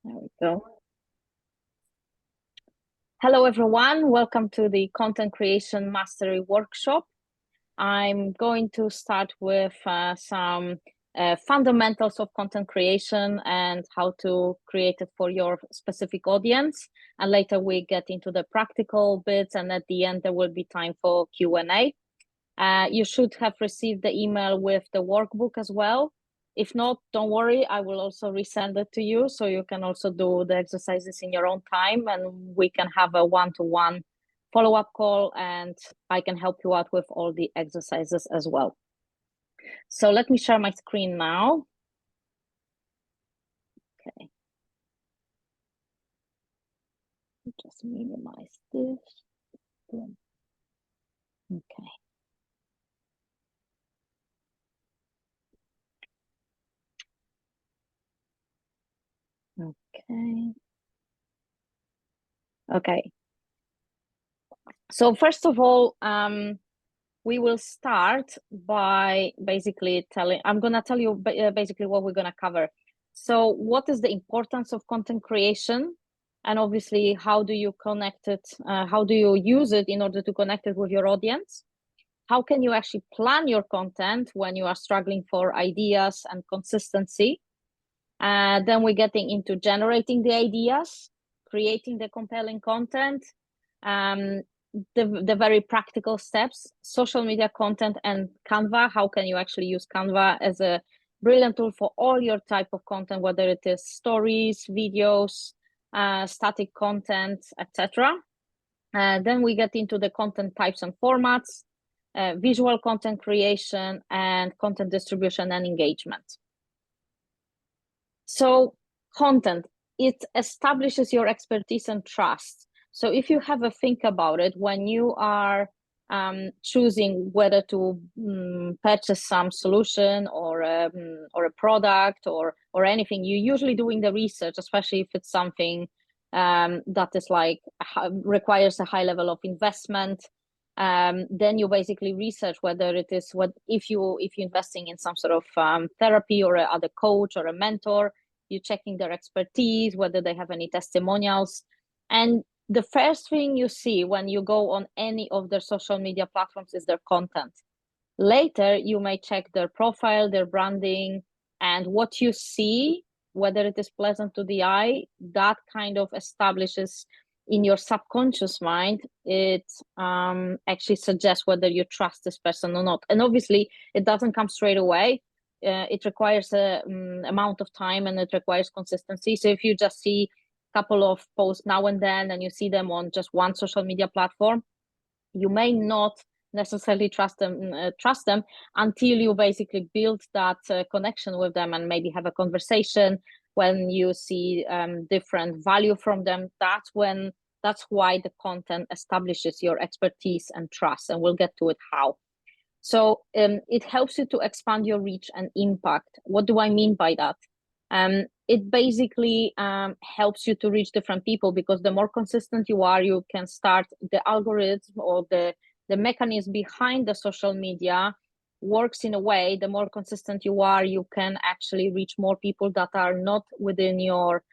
There we go. Hello, everyone. Welcome to the Content Creation Mastery Workshop. I'm going to start with some fundamentals of content creation and how to create it for your specific audience. And later we get into the practical bits, and at the end there will be time for Q&A. You should have received the email with the workbook as well. If not, don't worry, I will also resend it to you so you can also do the exercises in your own time, and we can have a one-to-one follow-up call, and I can help you out with all the exercises as well. So let me share my screen now. Okay. Just minimize this. Okay. Okay. Okay. So first of all, we will start by basically I'm going to tell you basically what we're going to cover. So what is the importance of content creation? And obviously, how do you connect it? How do you use it in order to connect it with your audience? How can you actually plan your content when you are struggling for ideas and consistency? Then we're getting into generating the ideas, creating the compelling content, the very practical steps, social media content, and Canva. How can you actually use Canva as a brilliant tool for all your type of content, whether it is stories, videos, static content, etc. Then we get into the content types and formats, visual content creation, and content distribution and engagement. So content, it establishes your expertise and trust. So if you have a think about it, when you are choosing whether to purchase some solution or a product or anything, you're usually doing the research, especially if it's something that is like requires a high level of investment. Then you basically research whether it is if you're investing in some sort of therapy or other coach or a mentor, you're checking their expertise, whether they have any testimonials. And the first thing you see when you go on any of their social media platforms is their content. Later, you may check their profile, their branding, and what you see, whether it is pleasant to the eye, that kind of establishes in your subconscious mind, it actually suggests whether you trust this person or not. And obviously, it doesn't come straight away. It requires a amount of time, and it requires consistency. So if you just see a couple of posts now and then, and you see them on just one social media platform, you may not necessarily trust them until you basically build that connection with them and maybe have a conversation. When you see different value from them, that's why the content establishes your expertise and trust, and we'll get to it how. So it helps you to expand your reach and impact. What do I mean by that? It basically helps you to reach different people, because the more consistent you are, you can start the algorithm or the mechanism behind the social media works in a way. The more consistent you are, you can actually reach more people that are not within your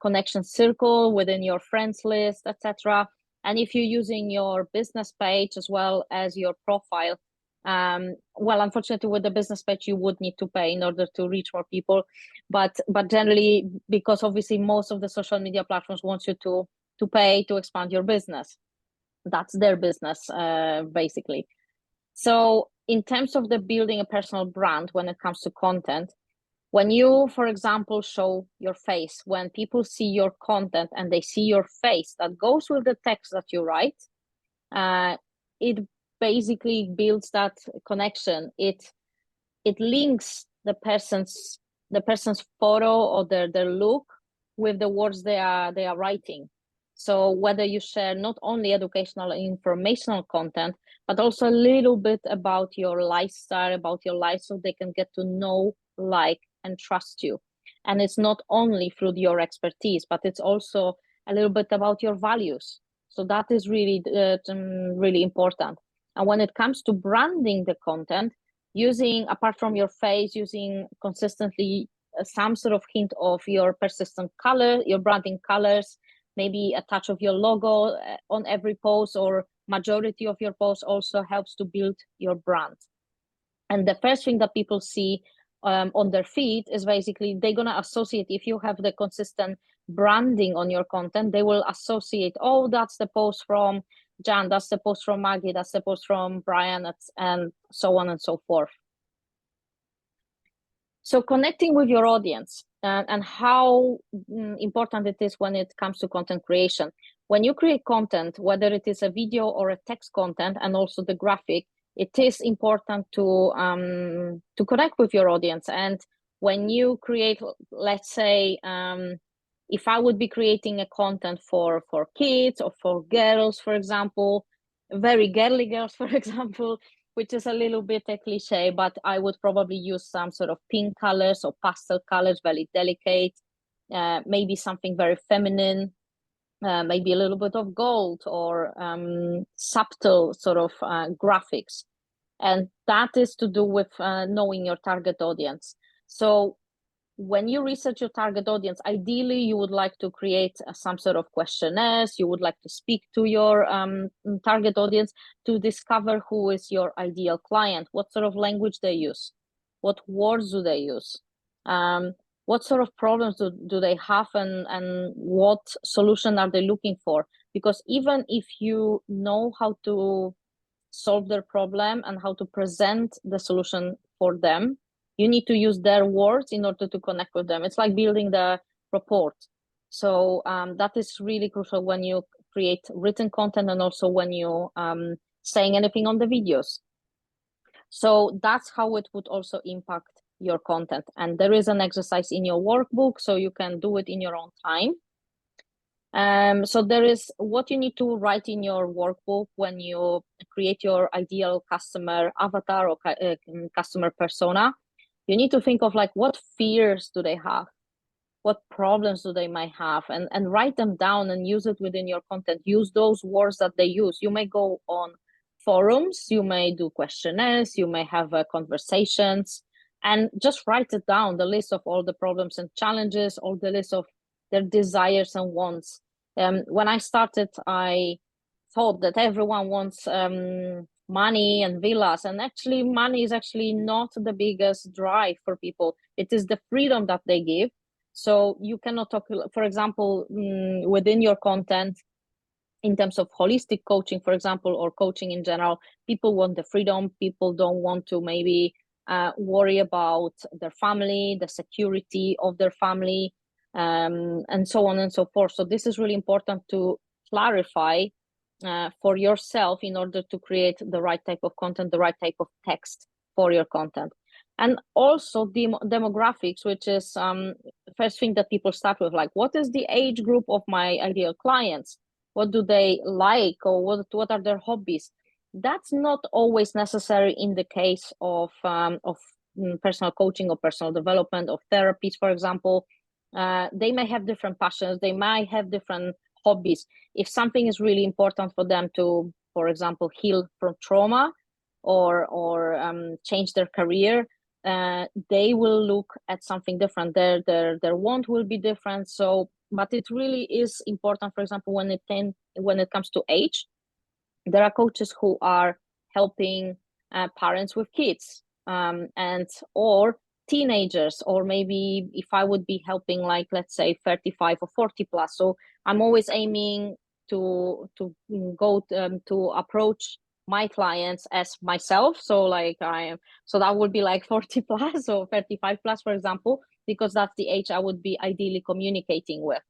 connection circle, within your friends list, etc. And if you're using your business page as well as your profile, well, unfortunately, with the business page, you would need to pay in order to reach more people. But generally, because obviously most of the social media platforms want you to pay to expand your business. That's their business, basically. So in terms of the building a personal brand when it comes to content, when you, for example, show your face, when people see your content and they see your face that goes with the text that you write, it basically builds that connection. It links the person's photo or their look with the words they are writing. So whether you share not only educational and informational content, but also a little bit about your lifestyle, about your life, so they can get to know, like, and trust you. And it's not only through your expertise, but it's also a little bit about your values. So that is really, really important. And when it comes to branding the content, using, apart from your face, using consistently some sort of hint of your persistent color, your branding colors, maybe a touch of your logo on every post, or majority of your posts also helps to build your brand. And the first thing that people see on their feed is basically they're going to associate, if you have the consistent branding on your content, they will associate, oh, that's the post from Jan, that's the post from Maggie, that's the post from Brian, and so on and so forth. So connecting with your audience and how important it is when it comes to content creation. When you create content, whether it is a video or a text content, and also the graphic, it is important to connect with your audience. And when you create, let's say, if I would be creating a content for kids or for girls, for example, very girly girls, for example, which is a little bit a cliche, but I would probably use some sort of pink colors or pastel colors, very delicate, maybe something very feminine, maybe a little bit of gold, or subtle sort of graphics. And that is to do with knowing your target audience. So when you research your target audience, ideally you would like to create some sort of questionnaires. You would like to speak to your target audience to discover who is your ideal client, what sort of language they use, what words do they use, what sort of problems do they have, and what solution are they looking for. Because even if you know how to solve their problem and how to present the solution for them, you need to use their words in order to connect with them. It's like building the rapport. So that is really crucial when you create written content, and also when you saying anything on the videos. So that's how it would also impact your content. And there is an exercise in your workbook, so you can do it in your own time. So there is what you need to write in your workbook when you create your ideal customer avatar or customer persona. You need to think of like, what fears do they have? What problems do they might have? And write them down and use it within your content. Use those words that they use. You may go on forums, you may do questionnaires, you may have conversations, and just write it down, the list of all the problems and challenges, all the list of their desires and wants. When I started, I thought that everyone wants money and villas, and actually money is actually not the biggest drive for people. It is the freedom that they give. So you cannot talk, for example, within your content, in terms of holistic coaching, for example, or coaching in general, people want the freedom. People don't want to maybe worry about their family, the security of their family, and so on and so forth. So this is really important to clarify for yourself in order to create the right type of content, the right type of text for your content. And also demographics, which is first thing that people start with, like, what is the age group of my ideal clients? What do they like, or what are their hobbies? That's not always necessary in the case of personal coaching or personal development of therapies, for example. They may have different passions, they might have different hobbies. If something is really important for them to, for example, heal from trauma or change their career, they will look at something different. Their want will be different. So, but it really is important. For example, when it comes to age, there are coaches who are helping parents with kids, and or teenagers, or maybe if I would be helping, like, let's say 35 or 40 plus. So I'm always aiming to go to approach my clients as myself. So like so that would be like 40 plus or 35 plus, for example, because that's the age I would be ideally communicating with.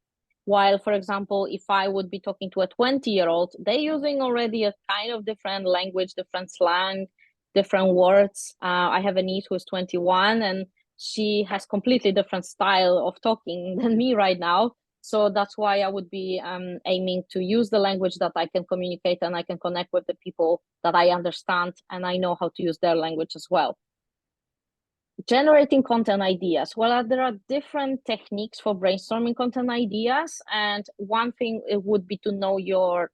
While, for example, if I would be talking to a 20-year-old, they're using already a kind of different language, different slang, different words. I have a niece who is 21, and she has completely different style of talking than me right now. So that's why I would be aiming to use the language that I can communicate, and I can connect with the people that I understand, and I know how to use their language as well. Generating content ideas. Well, there are different techniques for brainstorming content ideas, and one thing it would be to know your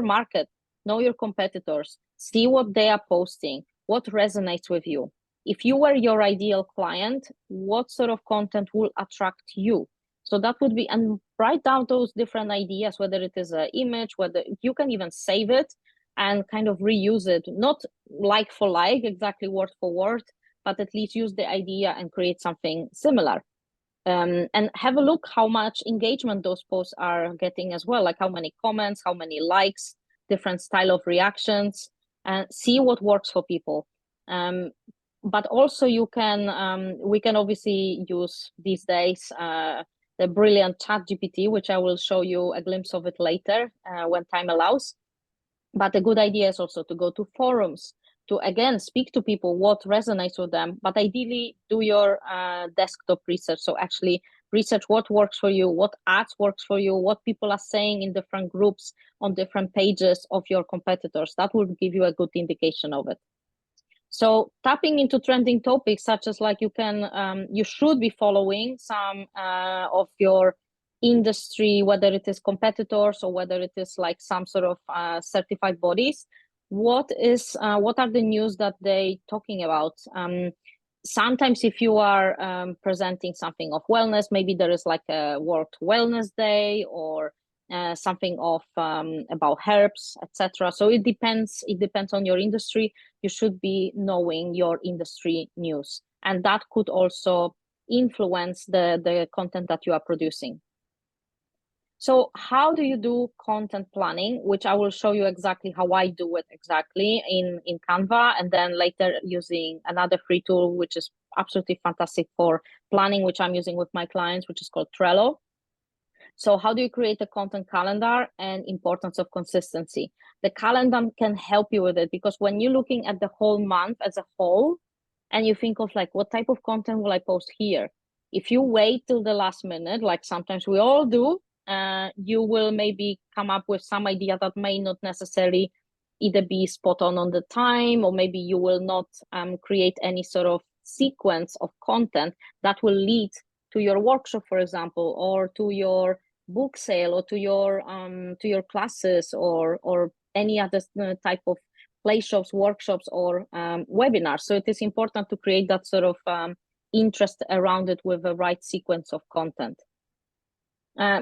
market, know your competitors, see what they are posting, what resonates with you. if you were your ideal client, what sort of content will attract you? So that would be, and write down those different ideas, whether it is an image, whether you can even save it and kind of reuse it, not like for like, exactly word for word, but at least use the idea and create something similar. And have a look how much engagement those posts are getting as well, like how many comments, how many likes, different style of reactions, and see what works for people. But also you can, we can obviously use these days the brilliant ChatGPT, which I will show you a glimpse of it later when time allows. But a good idea is also to go to forums, to again speak to people what resonates with them, but ideally do your desktop research. So actually research what works for you, what ads works for you, what people are saying in different groups on different pages of your competitors. That will give you a good indication of it. So tapping into trending topics, such as like you should be following some of your industry, whether it is competitors or whether it is like some sort of certified bodies. What are the news that they talking about? Sometimes if you are presenting something of wellness, maybe there is like a World Wellness Day or something of about herbs, etc. So it depends on your industry. You should be knowing your industry news, and that could also influence the content that you are producing. So how do you do content planning, which I will show you exactly how I do it exactly in Canva, and then later using another free tool, which is absolutely fantastic for planning, which I'm using with my clients, which is called Trello. So how do you create a content calendar, and importance of consistency? The calendar can help you with it, because when you're looking at the whole month as a whole and you think of like, what type of content will I post here? If you wait till the last minute, like sometimes we all do, you will maybe come up with some idea that may not necessarily either be spot on the time, or maybe you will not create any sort of sequence of content that will lead to your workshop, for example, or to your book sale, or to your classes, or any other type of play shops, workshops, or webinars. So it is important to create that sort of interest around it with the right sequence of content.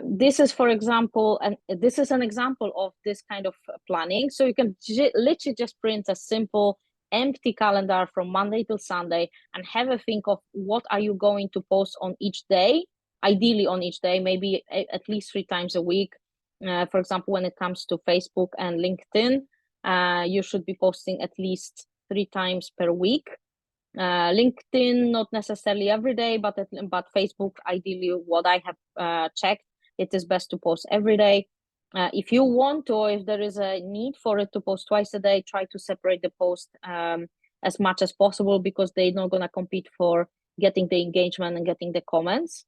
This is, for example, and this is an example of this kind of planning. So you can literally just print a simple empty calendar from Monday till Sunday and have a think of what are you going to post on each day, ideally on each day, maybe at least 3 times a week. For example, when it comes to Facebook and LinkedIn, you should be posting at least 3 times per week. LinkedIn, not necessarily every day, but Facebook, ideally, what I have checked, it is best to post every day. If you want to, or if there is a need for it to post twice a day, try to separate the post as much as possible, because they're not going to compete for getting the engagement and getting the comments.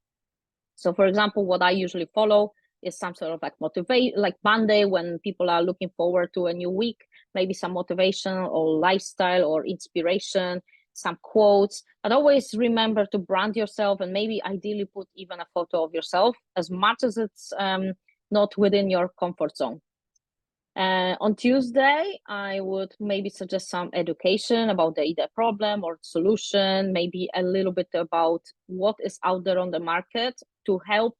So for example, what I usually follow is some sort of like like Monday, when people are looking forward to a new week, maybe some motivation or lifestyle or inspiration, some quotes. But always remember to brand yourself, and maybe ideally put even a photo of yourself, as much as it's not within your comfort zone. On Tuesday, I would maybe suggest some education about either problem or solution, maybe a little bit about what is out there on the market to help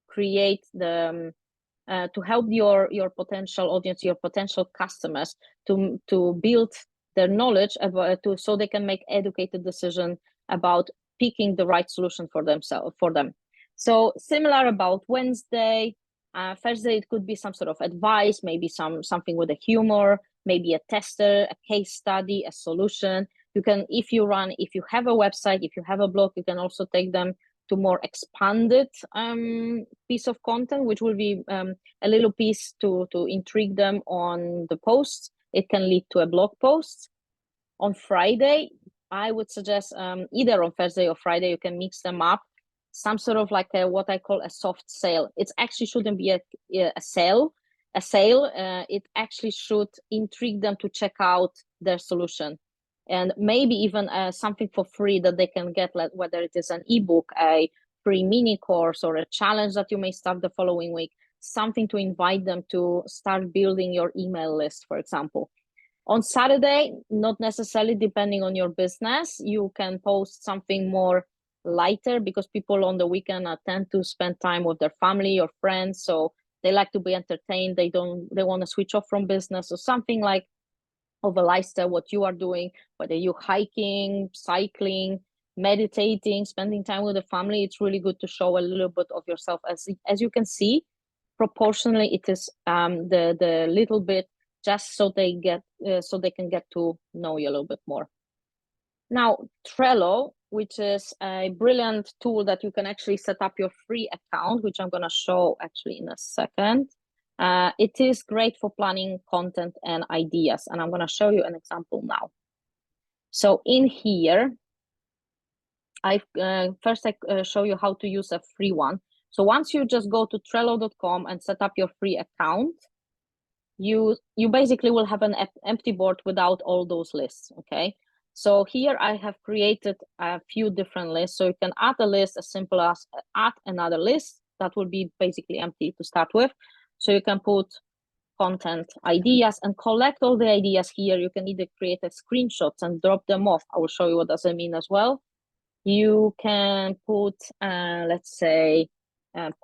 create to help your potential audience, your potential customers, to build their knowledge about, so they can make educated decision about picking the right solution for them. So similar about Wednesday. Thursday, it could be some sort of advice, maybe something with a humor, maybe a tester, a case study, a solution. You can, if you have a website, if you have a blog, you can also take them to more expanded piece of content, which will be a little piece to intrigue them on the posts. It can lead to a blog post. On Friday, I would suggest either on Thursday or Friday, you can mix them up. Some sort of like what I call a soft sale. It actually shouldn't be a sale. It actually should intrigue them to check out their solution, and maybe even something for free that they can get, like whether it is an ebook, a free mini course, or a challenge that you may start the following week. Something to invite them to start building your email list, for example. On Saturday, not necessarily, depending on your business. You can post something more lighter because people on the weekend tend to spend time with their family or friends, so they like to be entertained. They want to switch off from business, or something like of a lifestyle, what you are doing, whether you're hiking, cycling, meditating, spending time with the family. It's really good to show a little bit of yourself. As you can see, proportionally, it is the little bit, just so they can get to know you a little bit more. Now, Trello, which is a brilliant tool that you can actually set up your free account, which I'm going to show actually in a second. It is great for planning content and ideas, and I'm going to show you an example now. So in here, I show you how to use a free one. So once you just go to Trello.com and set up your free account, you basically will have an empty board without all those lists. Okay, so here I have created a few different lists. So you can add a list as simple as add another list that will be basically empty to start with. So you can put content ideas and collect all the ideas here. You can either create a screenshots and drop them off. I will show you what does it mean as well. You can put let's say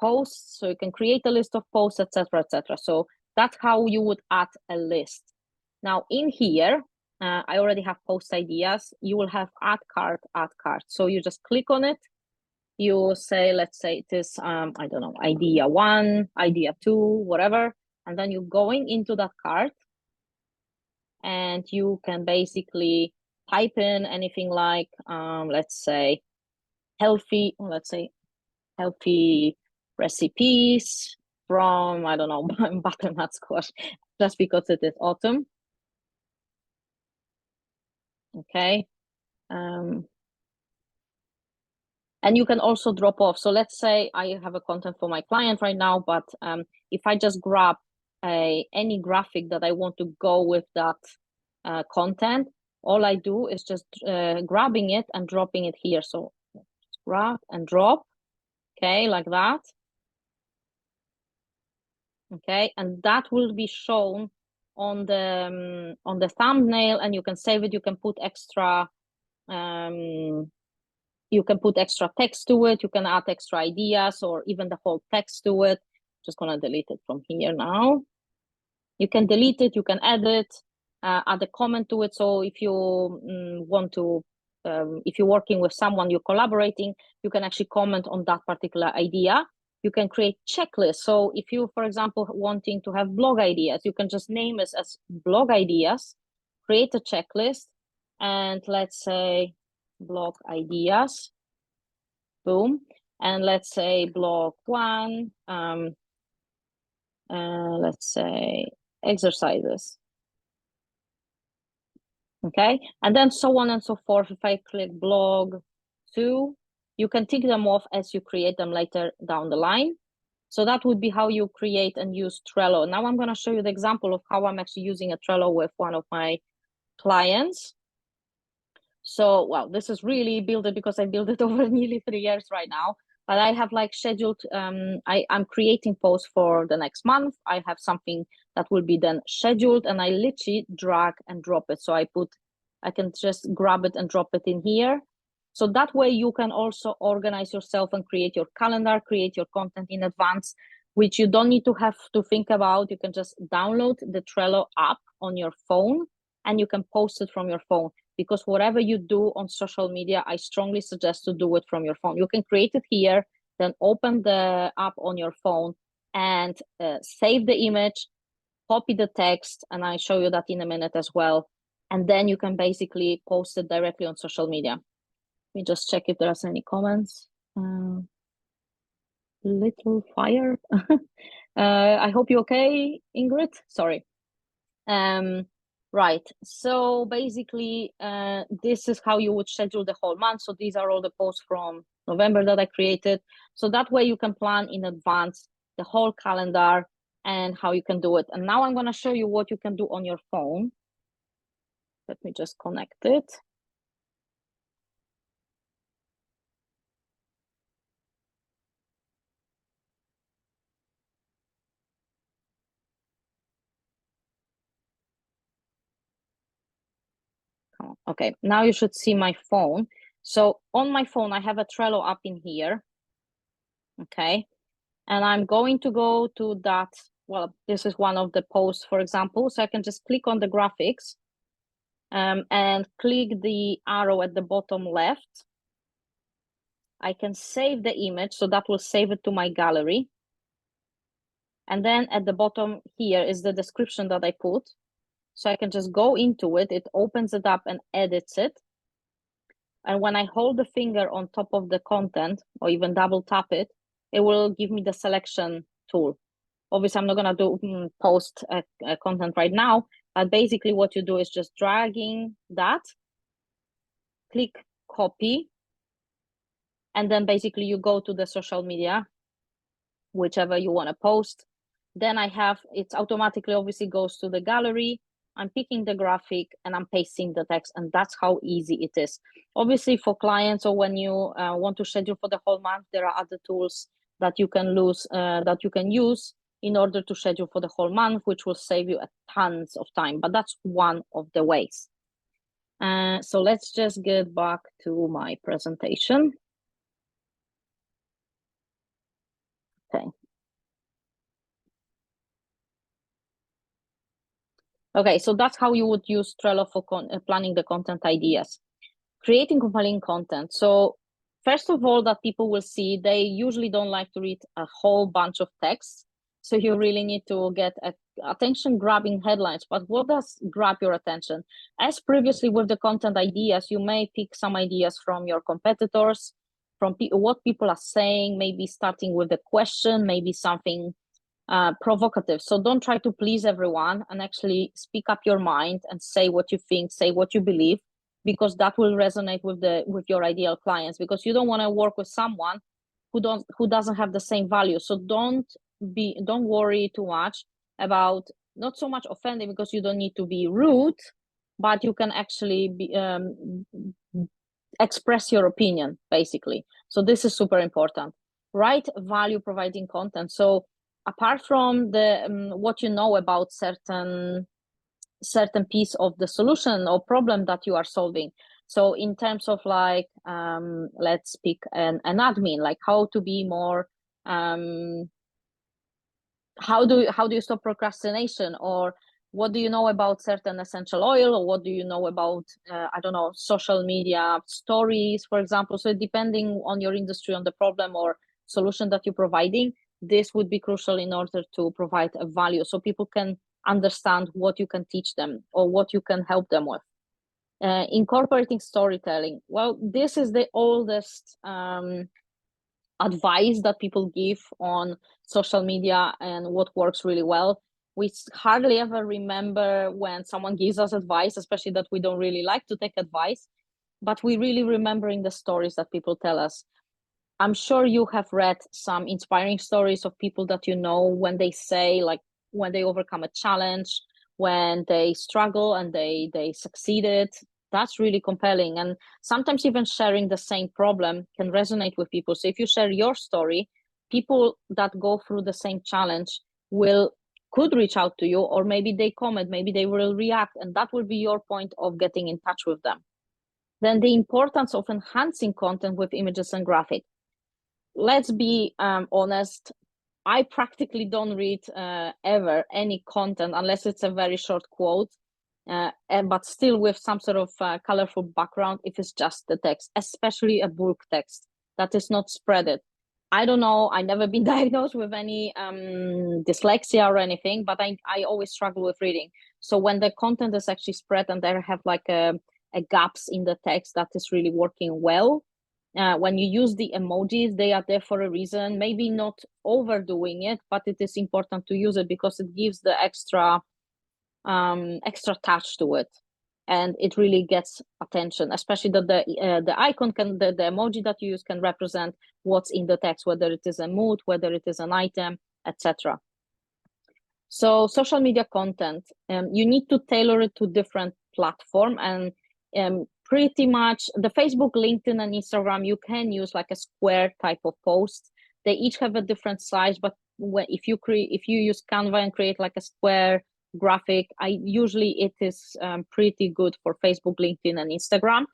posts, so you can create a list of posts, etc., etc. So that's how you would add a list. Now in here, I already have post ideas. You will have add cart, add cart. So you just click on it. You say, let's say it is, I don't know, idea 1, idea 2, whatever. And then you're going into that cart and you can basically type in anything like, let's say healthy recipes from, I don't know, butternut squash, just because it is autumn. Okay. And you can also drop off. So let's say I have a content for my client right now, but if I just grab any graphic that I want to go with that content, all I do is just grabbing it and dropping it here. So grab and drop, okay, like that. Okay, and that will be shown on the thumbnail, and you can save it. You can put extra text to it. You can add extra ideas or even the whole text to it. Just gonna delete it from here now. You can delete it, you can add it, add a comment to it. So if you want to, if you're working with someone, you're collaborating, you can actually comment on that particular idea. You can create checklists. So if you, for example, wanting to have blog ideas, you can just name it as blog ideas, create a checklist, and let's say blog ideas, boom. And let's say blog 1, let's say exercises. Okay, and then so on and so forth. If I click blog 2, you can tick them off as you create them later down the line. So that would be how you create and use Trello. Now I'm going to show you the example of how I'm actually using a Trello with one of my clients. So, well, this is really built it because I built it over nearly 3 years right now. But I have like scheduled, I'm creating posts for the next month. I have something that will be then scheduled, and I literally drag and drop it. So I can just grab it and drop it in here. So that way you can also organize yourself and create your calendar, create your content in advance, which you don't need to have to think about. You can just download the Trello app on your phone and you can post it from your phone. Because whatever you do on social media, I strongly suggest to do it from your phone. You can create it here, then open the app on your phone and save the image, copy the text, and I show you that in a minute as well. And then you can basically post it directly on social media. Let me just check if there's any comments. Little fire. I hope you're okay, Ingrid. Sorry. Right, so basically this is how you would schedule the whole month. So these are all the posts from November that I created. So that way you can plan in advance the whole calendar and how you can do it. And now I'm going to show you what you can do on your phone. Let me just connect it. Okay, now you should see my phone. So on my phone, I have a Trello up in here. Okay, and I'm going to go to that. Well, this is one of the posts, for example. So I can just click on the graphics and click the arrow at the bottom left. I can save the image, so that will save it to my gallery. And then at the bottom here is the description that I put. So I can just go into it, it opens it up and edits it. And when I hold the finger on top of the content or even double tap it, it will give me the selection tool. Obviously, I'm not gonna do post content right now, but basically what you do is just dragging that, click copy, and then basically you go to the social media, whichever you want to post. Then I have, it automatically obviously goes to the gallery. I'm picking the graphic and I'm pasting the text, and that's how easy it is. Obviously for clients, or when you want to schedule for the whole month, there are other tools that you can use in order to schedule for the whole month, which will save you a tons of time, but that's one of the ways. So let's just get back to my presentation. Okay. Okay, so that's how you would use Trello for planning the content ideas. Creating compelling content. So first of all, that people will see, they usually don't like to read a whole bunch of text. So you really need to get attention-grabbing headlines. But what does grab your attention? As previously with the content ideas, you may pick some ideas from your competitors, from what people are saying, maybe starting with a question, maybe something provocative. So don't try to please everyone, and actually speak up your mind and say what you think, say what you believe, because that will resonate with your ideal clients, because you don't want to work with someone who doesn't have the same value. So don't worry too much about, not so much offending, because you don't need to be rude, but you can actually express your opinion, basically. So this is super important. Write value providing content. So apart from the what you know about certain piece of the solution or problem that you are solving, so in terms of like let's pick an admin, like how to be more how do you stop procrastination, or what do you know about certain essential oil, or what do you know about I don't know, social media stories, for example. So depending on your industry, on the problem or solution that you're providing, this would be crucial in order to provide a value, so people can understand what you can teach them or what you can help them with. Incorporating storytelling. Well, this is the oldest advice that people give on social media and what works really well. We hardly ever remember when someone gives us advice, especially that we don't really like to take advice, but we really remembering the stories that people tell us. I'm sure you have read some inspiring stories of people that you know, when they say, like, when they overcome a challenge, when they struggle and they succeeded. That's really compelling. And sometimes even sharing the same problem can resonate with people. So if you share your story, people that go through the same challenge could reach out to you, or maybe they comment, maybe they will react, and that will be your point of getting in touch with them. Then the importance of enhancing content with images and graphics. Let's be honest, I practically don't read ever any content unless it's a very short quote, but still with some sort of colorful background if it's just the text, especially a book text that is not spreaded. I don't know, I've never been diagnosed with any dyslexia or anything, but I always struggle with reading. So when the content is actually spread and there have like a gaps in the text, that is really working well. When you use the emojis, they are there for a reason, maybe not overdoing it, but it is important to use it because it gives the extra touch to it, and it really gets attention, especially that the icon the emoji that you use can represent what's in the text, whether it is a mood, whether it is an item, etc. So social media content, you need to tailor it to different platform, and pretty much the Facebook, LinkedIn, and Instagram, you can use like a square type of post. They each have a different size, but if you use Canva and create like a square graphic. Usually it is pretty good for Facebook, LinkedIn, and Instagram.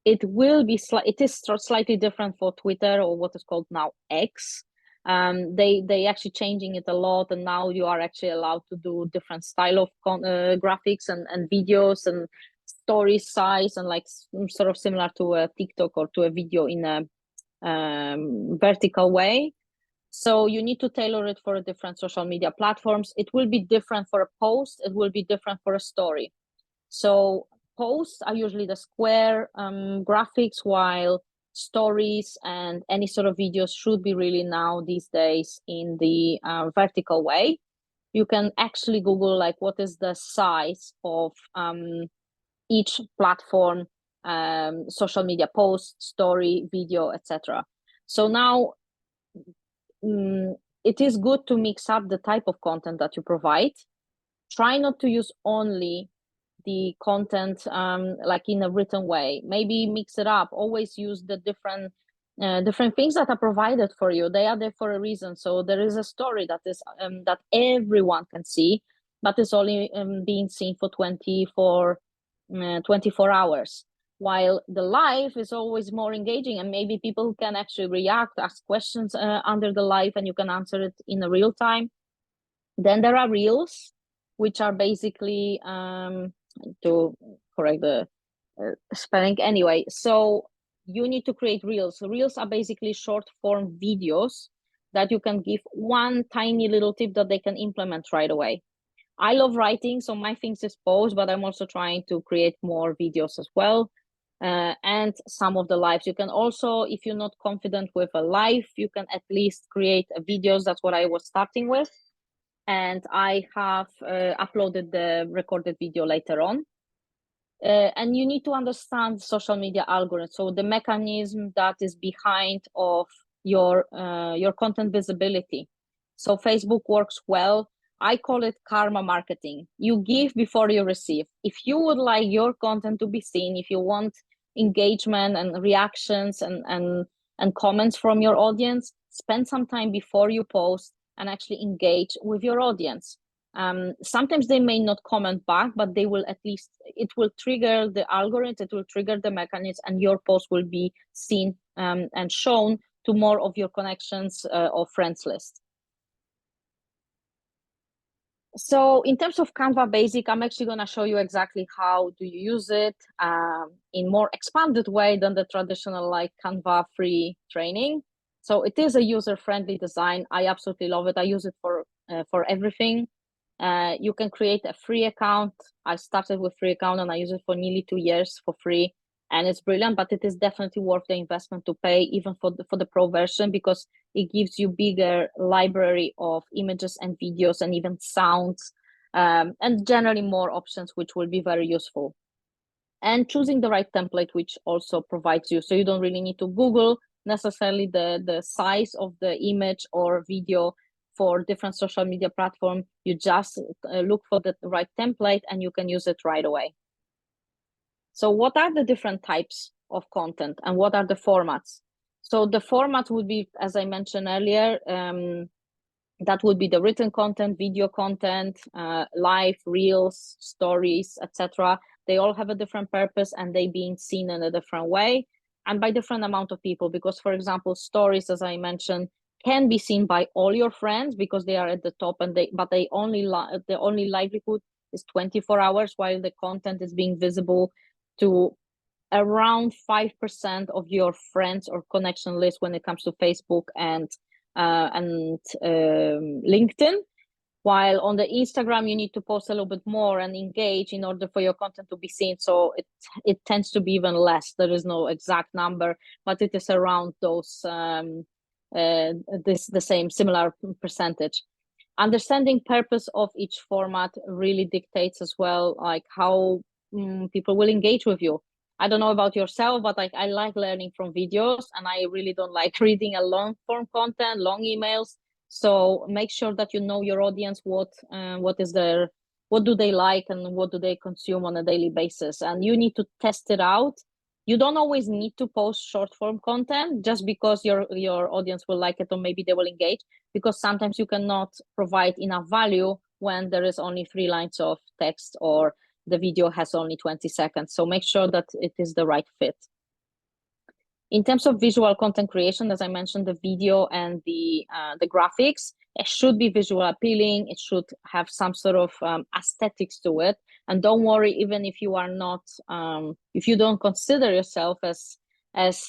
It will be slightly different for Twitter, or what is called now X. They actually changing it a lot, and now you are actually allowed to do different style of graphics and videos and story size, and like sort of similar to a TikTok or to a video in a vertical way. So you need to tailor it for different social media platforms. It will be different for a post. It will be different for a story. So posts are usually the square graphics, while stories and any sort of videos should be really now these days in the vertical way. You can actually Google like what is the size of each platform, social media post, story, video, etc. So now it is good to mix up the type of content that you provide. Try not to use only the content like in a written way. Maybe mix it up. Always use the different things that are provided for you. They are there for a reason. So there is a story that is that everyone can see, but it's only being seen for 24 hours. While the live is always more engaging, and maybe people can actually react, ask questions under the live, and you can answer it in a real time. Then there are reels, which are basically to correct the spelling anyway. So you need to create reels. Reels are basically short form videos that you can give one tiny little tip that they can implement right away. I love writing, so my things is post, but I'm also trying to create more videos as well. And some of the lives you can also, if you're not confident with a live, you can at least create videos. That's what I was starting with, and I have uploaded the recorded video later on. And you need to understand social media algorithm, so the mechanism that is behind of your content visibility. So Facebook works well. I call it karma marketing. You give before you receive. If you would like your content to be seen, if you want engagement and reactions and comments from your audience, spend some time before you post and actually engage with your audience. Sometimes they may not comment back, but they will, at least it will trigger the algorithm, it will trigger the mechanism, and your post will be seen and shown to more of your connections or friends list. So in terms of Canva Basic, I'm actually going to show you exactly how do you use it in more expanded way than the traditional like Canva free training. So it is a user-friendly design. I absolutely love it. I use it for everything. You can create a free account. I started with free account and I use it for nearly 2 years for free, and it's brilliant. But it is definitely worth the investment to pay, even for the pro version, because it gives you bigger library of images and videos and even sounds, and generally more options, which will be very useful. And choosing the right template, which also provides you, so you don't really need to Google necessarily the size of the image or video for different social media platform. You just look for the right template and you can use it right away. So what are the different types of content and what are the formats? So the format would be, as I mentioned earlier, that would be the written content, video content, live, reels, stories, etc. They all have a different purpose and they being seen in a different way and by different amount of people. Because, for example, stories, as I mentioned, can be seen by all your friends because they are at the top, and the only livelihood is 24 hours, while the content is being visible to around 5% of your friends or connection list when it comes to Facebook and LinkedIn. While on the Instagram, you need to post a little bit more and engage in order for your content to be seen. So it tends to be even less. There is no exact number, but it is around those the same similar percentage. Understanding purpose of each format really dictates as well, like how people will engage with you. I don't know about yourself, but I like learning from videos, and I really don't like reading a long form content, long emails. So make sure that you know your audience, what do they like and what do they consume on a daily basis, and you need to test it out. You don't always need to post short form content just because your audience will like it or maybe they will engage, because sometimes you cannot provide enough value when there is only 3 lines of text or the video has only 20 seconds. So make sure that it is the right fit. In terms of visual content creation, as I mentioned, the video and the graphics, it should be visual appealing. It should have some sort of aesthetics to it. And don't worry, even if you are not, if you don't consider yourself as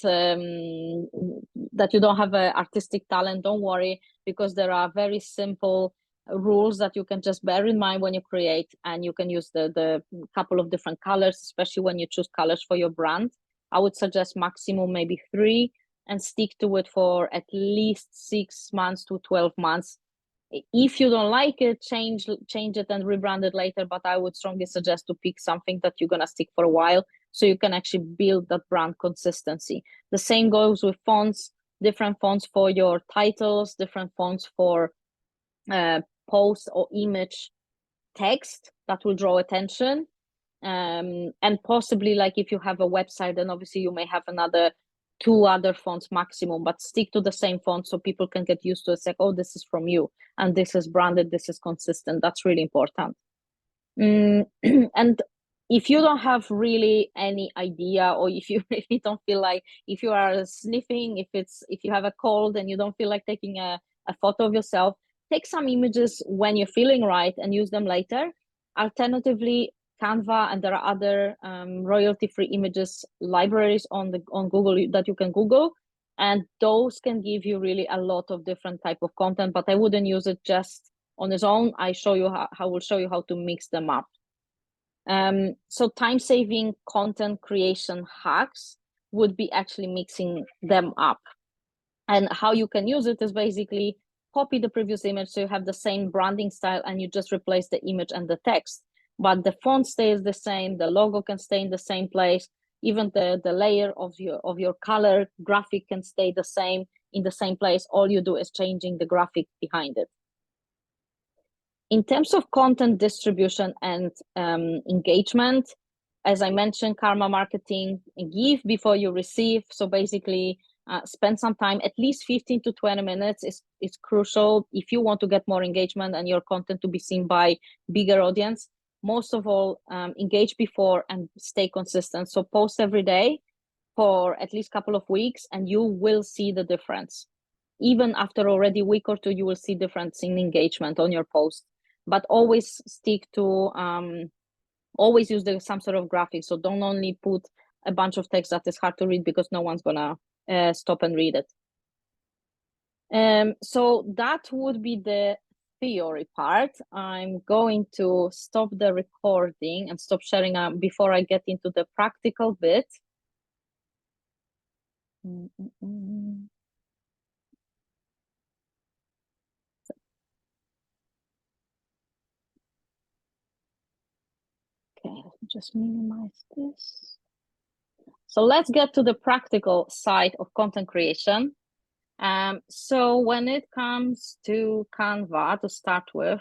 that you don't have an artistic talent, don't worry, because there are very simple rules that you can just bear in mind when you create, and you can use the couple of different colors, especially when you choose colors for your brand. I would suggest maximum maybe 3 and stick to it for at least 6 months to 12 months. If you don't like it, change it and rebrand it later. But I would strongly suggest to pick something that you're going to stick for a while, so you can actually build that brand consistency. The same goes with fonts, different fonts for your titles, different fonts for post or image text that will draw attention. And possibly, like if you have a website, then obviously you may have 2 other fonts maximum, but stick to the same font so people can get used to it. It's like, oh, this is from you, and this is branded, this is consistent. That's really important. And if you don't have really any idea, or if you really don't feel like, if you are sniffing, if you have a cold and you don't feel like taking a photo of yourself, take some images when you're feeling right and use them later. Alternatively, Canva, and there are other royalty-free images libraries on Google that you can Google, and those can give you really a lot of different type of content. But I wouldn't use it just on its own. I will show you how to mix them up. So time-saving content creation hacks would be actually mixing them up, and how you can use it is basically copy the previous image, so you have the same branding style, and you just replace the image and the text. But the font stays the same, the logo can stay in the same place, even the layer of your color graphic can stay the same in the same place. All you do is changing the graphic behind it. In terms of content distribution and engagement, as I mentioned, karma marketing, give before you receive. So basically, spend some time, at least 15 to 20 minutes is crucial if you want to get more engagement and your content to be seen by bigger audience. Most of all, engage before and stay consistent. So post every day for at least a couple of weeks, and you will see the difference. Even after already a week or 2, you will see difference in engagement on your post. But always stick to, always use some sort of graphic. So don't only put a bunch of text that is hard to read, because no one's gonna stop and read it. So that would be the theory part. I'm going to stop the recording and stop sharing before I get into the practical bit. Okay, let me just minimize this. So let's get to the practical side of content creation. So when it comes to Canva, to start with,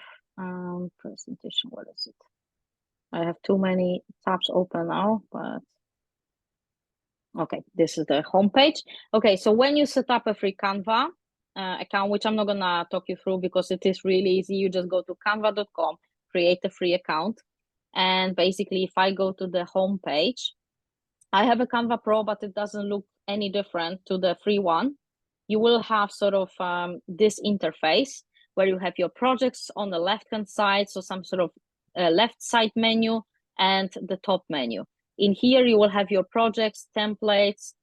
presentation, what is it? I have too many tabs open now, but okay, this is the homepage. Okay, so when you set up a free Canva account, which I'm not gonna talk you through because it is really easy, you just go to canva.com, create a free account, and basically if I go to the homepage, I have a Canva Pro, but it doesn't look any different to the free one. You will have sort of this interface where you have your projects on the left-hand side, so some sort of left side menu, and the top menu. In here, you will have your projects, templates,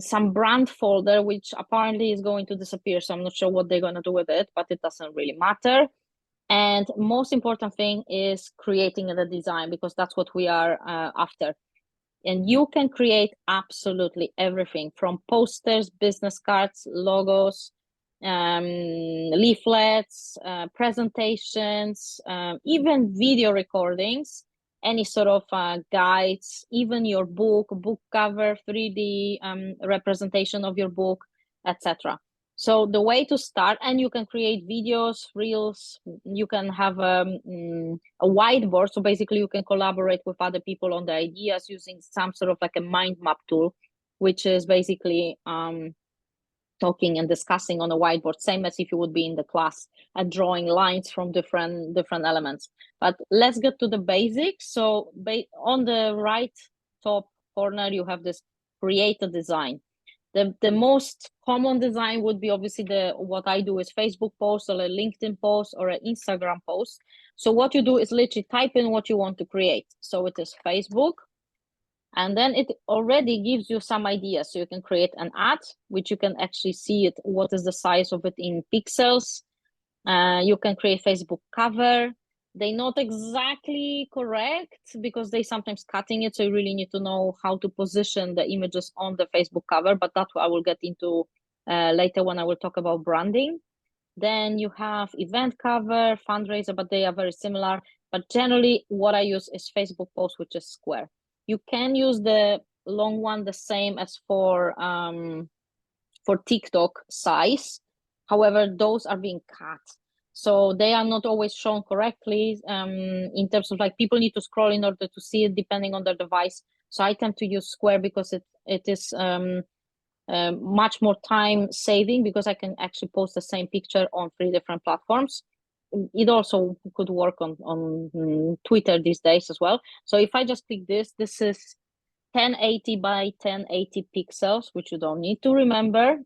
some brand folder, which apparently is going to disappear, so I'm not sure what they're going to do with it, but it doesn't really matter. And most important thing is creating the design, because that's what we are after. And you can create absolutely everything from posters, business cards, logos, leaflets, presentations, even video recordings, any sort of guides, even your book cover, 3D representation of your book, etc. So the way to start, and you can create videos, reels, you can have a whiteboard. So basically you can collaborate with other people on the ideas using some sort of like a mind map tool, which is basically talking and discussing on a whiteboard, same as if you would be in the class and drawing lines from different elements. But let's get to the basics. So on the right top corner, you have this create a design. The most common design would be obviously what I do is Facebook post or a LinkedIn post or an Instagram post. So what you do is literally type in what you want to create. So it is Facebook, and then it already gives you some ideas. So you can create an ad, which you can actually see it, what is the size of it in pixels. You can create Facebook cover. They're not exactly correct because they sometimes cutting it. So you really need to know how to position the images on the Facebook cover, but that I will get into later when I will talk about branding. Then you have event cover, fundraiser, but they are very similar. But generally what I use is Facebook post, which is square. You can use the long one, the same as for TikTok size. However, those are being cut. So they are not always shown correctly in terms of like people need to scroll in order to see it depending on their device. So I tend to use square because it is much more time saving because I can actually post the same picture on 3 different platforms. It also could work on Twitter these days as well. So if I just click this is 1080 by 1080 pixels, which you don't need to remember.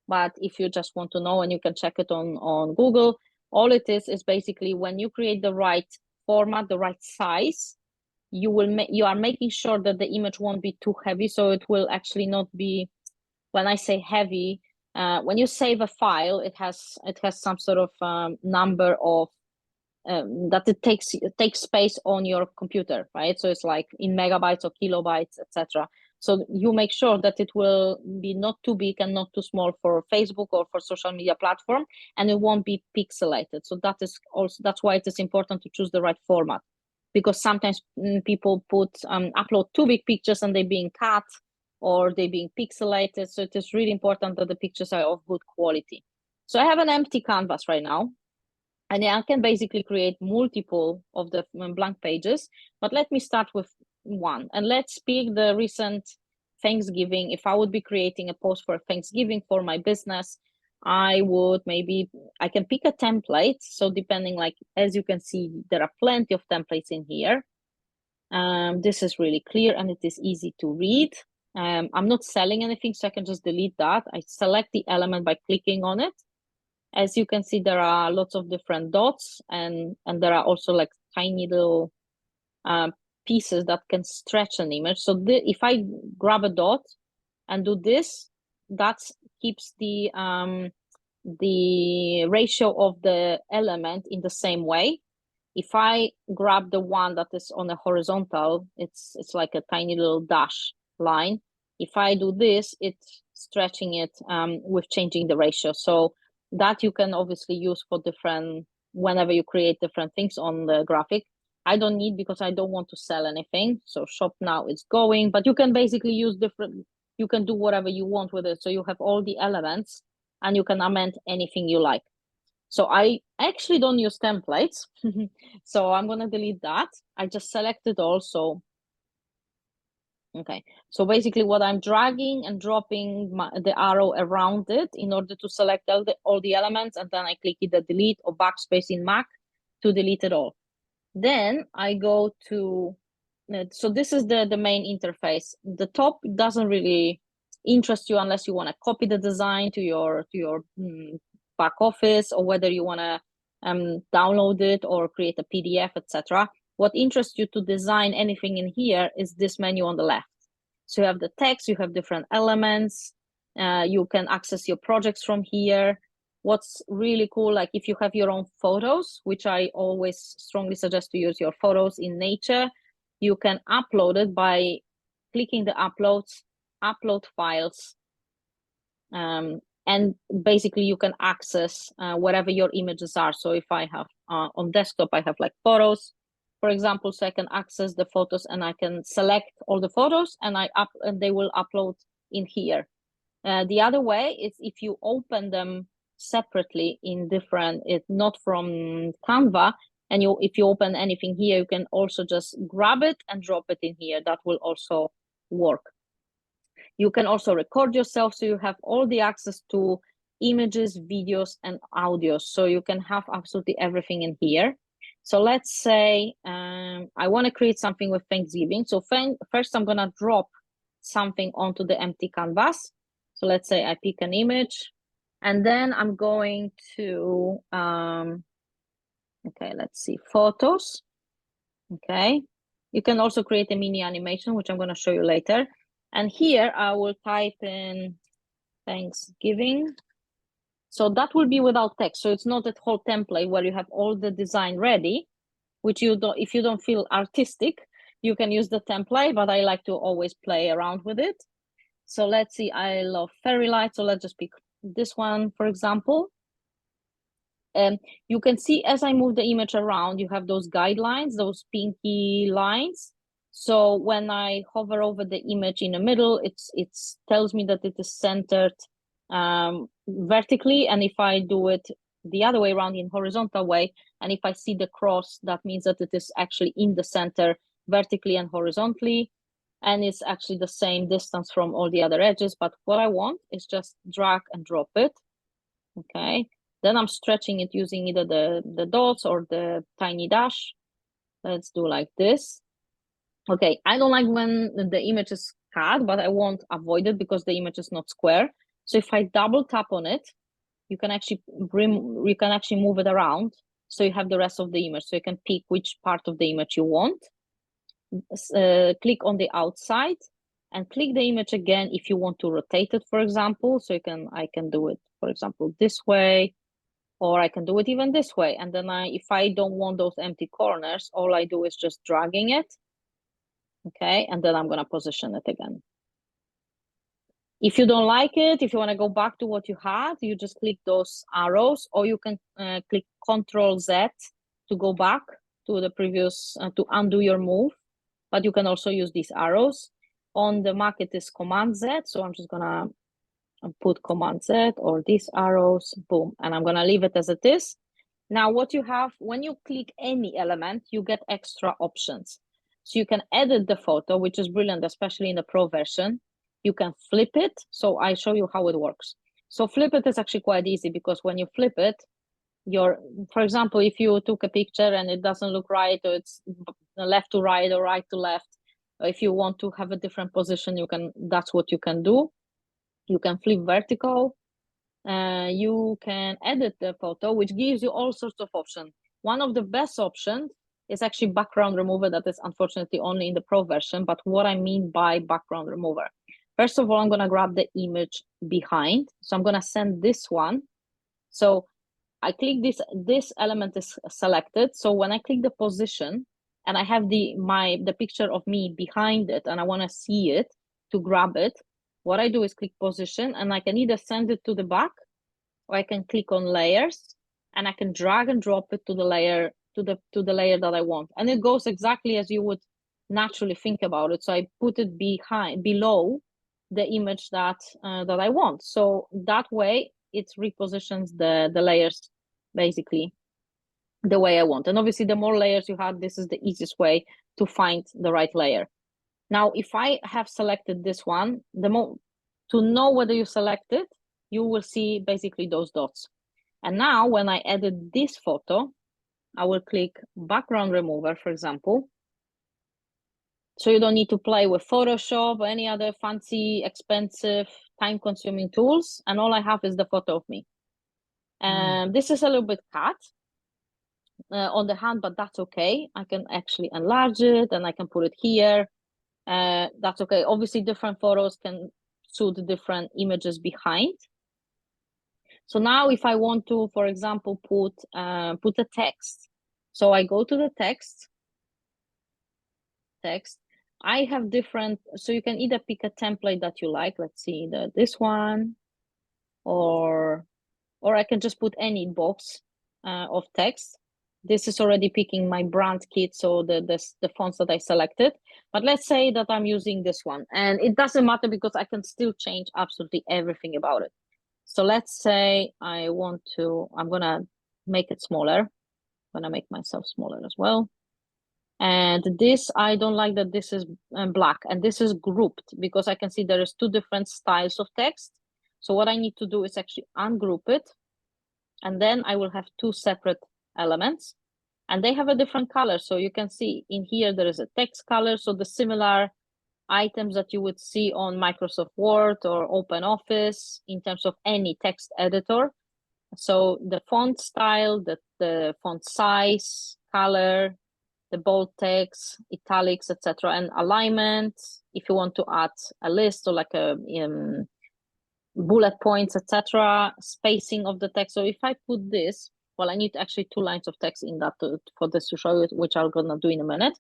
But if you just want to know, and you can check it on Google, all it is basically when you create the right format, the right size, you are making sure that the image won't be too heavy. So it will actually not be, when I say heavy, when you save a file, it has some sort of number of that it takes space on your computer, right? So it's like in megabytes or kilobytes, etc. So you make sure that it will be not too big and not too small for Facebook or for social media platform, and it won't be pixelated. So that's why it is important to choose the right format, because sometimes people upload too big pictures and they're being cut or they're being pixelated. So it is really important that the pictures are of good quality. So I have an empty canvas right now, and I can basically create multiple of the blank pages, but let me start with one. And let's pick the recent Thanksgiving. If I would be creating a post for Thanksgiving for my business, I can pick a template. So depending, like, as you can see, there are plenty of templates in here. This is really clear and it is easy to read. I'm not selling anything, so I can just delete that. I select the element by clicking on it. As you can see, there are lots of different dots, and there are also like tiny little pieces that can stretch an image. So if I grab a dot and do this, that keeps the ratio of the element in the same way. If I grab the one that is on a horizontal, it's like a tiny little dash line. If I do this, it's stretching it with changing the ratio. So that you can obviously use for whenever you create different things on the graphic. I don't need, because I don't want to sell anything. So shop now is going, but you can basically use you can do whatever you want with it. So you have all the elements and you can amend anything you like. So I actually don't use templates. So I'm going to delete that. I just selected also. Okay, so basically what I'm dragging and dropping the arrow around it in order to select all the elements, and then I click either delete or backspace in Mac to delete it all. Then I go to, so this is the main interface. The top doesn't really interest you unless you want to copy the design to your back office, or whether you want to download it or create a PDF, etc. What interests you to design anything in here is this menu on the left. So you have the text, you have different elements, you can access your projects from here. What's really cool, like if you have your own photos, which I always strongly suggest to use your photos in nature, you can upload it by clicking the upload files, and basically you can access wherever your images are. So if I have on desktop, I have like photos, for example, so I can access the photos and I can select all the photos and they will upload in here. The other way is if you open them separately in different, not from Canva, and if you open anything here, you can also just grab it and drop it in here. That will also work. You can also record yourself, so you have all the access to images, videos, and audios. So you can have absolutely everything in here. So let's say I want to create something with Thanksgiving. So first I'm going to drop something onto the empty canvas. So let's say I pick an image, and then I'm going to, okay, let's see, photos. Okay, you can also create a mini animation, which I'm going to show you later. And here I will type in Thanksgiving. So that will be without text. So it's not that whole template where you have all the design ready, which you don't, if you don't feel artistic, you can use the template, but I like to always play around with it. So let's see, I love fairy lights. So let's just pick this one, for example. And you can see as I move the image around, you have those guidelines, those pinky lines. So when I hover over the image in the middle, it tells me that it is centered vertically. And if I do it the other way around in horizontal way, and if I see the cross, that means that it is actually in the center vertically and horizontally. And it's actually the same distance from all the other edges. But what I want is just drag and drop it. Okay. Then I'm stretching it using either the dots or the tiny dash. Let's do like this. Okay, I don't like when the image is cut, but I won't avoid it because the image is not square. So if I double tap on it, you can actually move it around. So you have the rest of the image. So you can pick which part of the image you want. Click on the outside and click the image again if you want to rotate it, for example. So I can do it, for example, this way, or I can do it even this way. And then if I don't want those empty corners, all I do is just dragging it. Okay, and then I'm gonna position it again. If you don't like it, if you wanna go back to what you had, you just click those arrows, or you can click Ctrl-Z to go back to the previous, to undo your move. But you can also use these arrows. On the Mac, it is Command-Z, so I'm just gonna put Command-Z or these arrows, boom, and I'm gonna leave it as it is. Now what you have, when you click any element, you get extra options. So you can edit the photo, which is brilliant, especially in the Pro version. You can flip it, so I show you how it works. So flip it is actually quite easy, because when you flip it, for example, if you took a picture and it doesn't look right, or it's left to right or right to left, or if you want to have a different position, that's what you can do. You can flip vertical. You can edit the photo, which gives you all sorts of options. One of the best options is actually background remover. That is unfortunately only in the Pro version. But what I mean by background remover, first of all, I'm going to grab the image behind. So I'm going to send this one. So I click this element is selected. So when I click the position and I have the picture of me behind it and I want to see it to grab it, what I do is click position, and I can either send it to the back, or I can click on layers and I can drag and drop it to the layer to the layer that I want. And it goes exactly as you would naturally think about it. So I put it below the image that I want. So that way it repositions the layers basically the way I want. And obviously the more layers you have, this is the easiest way to find the right layer. Now, if I have selected this one, to know whether you select it, you will see basically those dots. And now when I edit this photo, I will click background remover, for example. So you don't need to play with Photoshop or any other fancy, expensive, time-consuming tools. And all I have is the photo of me. And this is a little bit cut on the hand, but that's okay. I can actually enlarge it and I can put it here. That's okay. Obviously, different photos can suit different images behind. So now if I want to, for example, put a text. So I go to the text. I have different, so you can either pick a template that you like. Let's see, this one, or I can just put any box of text. This is already picking my brand kit, so the fonts that I selected. But let's say that I'm using this one, and it doesn't matter because I can still change absolutely everything about it. So let's say I'm gonna make it smaller. I'm gonna make myself smaller as well. And this, I don't like that this is black and this is grouped, because I can see there is two different styles of text. So what I need to do is actually ungroup it. And then I will have two separate elements and they have a different color. So you can see in here, there is a text color. So the similar items that you would see on Microsoft Word or OpenOffice in terms of any text editor. So the font style, the font size, color, the bold text, italics, etc., and alignment. If you want to add a list or like a bullet points, etc., spacing of the text. So if I put this, well, I need actually 2 lines of text in that for this to show you, which I'm gonna do in a minute.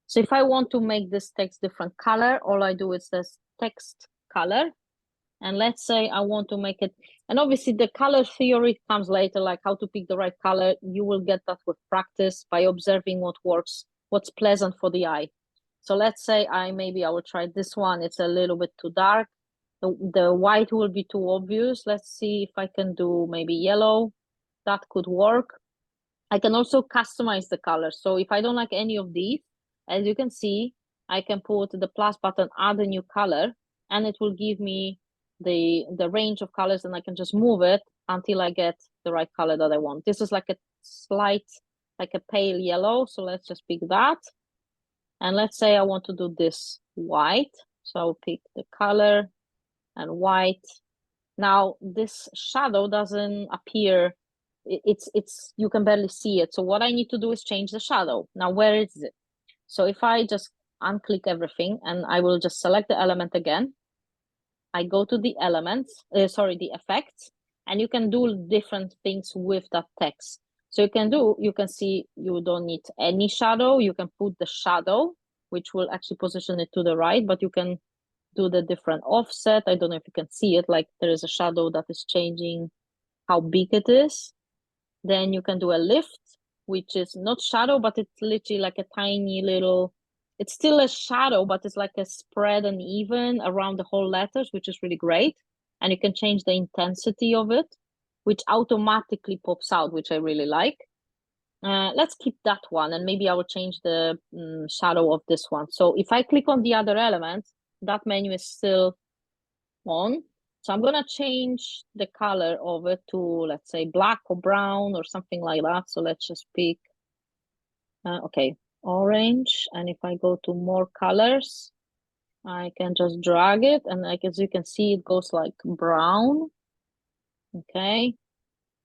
So if I want to make this text different color, all I do is this text color. And let's say I want to make it, and obviously the color theory comes later, like how to pick the right color. You will get that with practice by observing what works, what's pleasant for the eye. So let's say maybe I will try this one. It's a little bit too dark. The white will be too obvious. Let's see if I can do maybe yellow. That could work. I can also customize the color. So if I don't like any of these, as you can see, I can put the plus button, add a new color, and it will give me the range of colors, and I can just move it until I get the right color that I want. This is like a slight, like a pale yellow. So let's just pick that. And let's say I want to do this white. So I'll pick the color and white. Now this shadow doesn't appear. It's you can barely see it. So what I need to do is change the shadow. Now where is it? So if I just unclick everything and I will just select the element again, I go to the elements, the effects, and you can do different things with that text. So you can see you don't need any shadow. You can put the shadow, which will actually position it to the right, but you can do the different offset. I don't know if you can see it, like there is a shadow that is changing how big it is. Then you can do a lift, which is not shadow, but it's literally like a tiny little, it's still a shadow, but it's like a spread and even around the whole letters, which is really great. And you can change the intensity of it, which automatically pops out, which I really like. Let's keep that one, and maybe I will change the shadow of this one. So if I click on the other element, that menu is still on. So I'm gonna change the color of it to, let's say, black or brown or something like that. So let's just pick, okay, orange. And if I go to more colors, I can just drag it, and like as you can see, it goes like brown. Okay,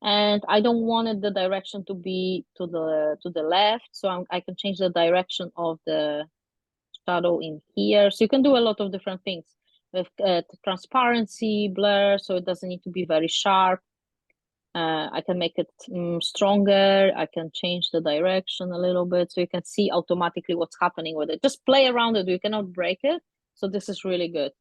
and I don't want the direction to be to the left, so I can change the direction of the shadow in here. So you can do a lot of different things with transparency, blur, so it doesn't need to be very sharp. I can make it stronger. I can change the direction a little bit, so you can see automatically what's happening with it. Just play around it. You cannot break it. So this is really good.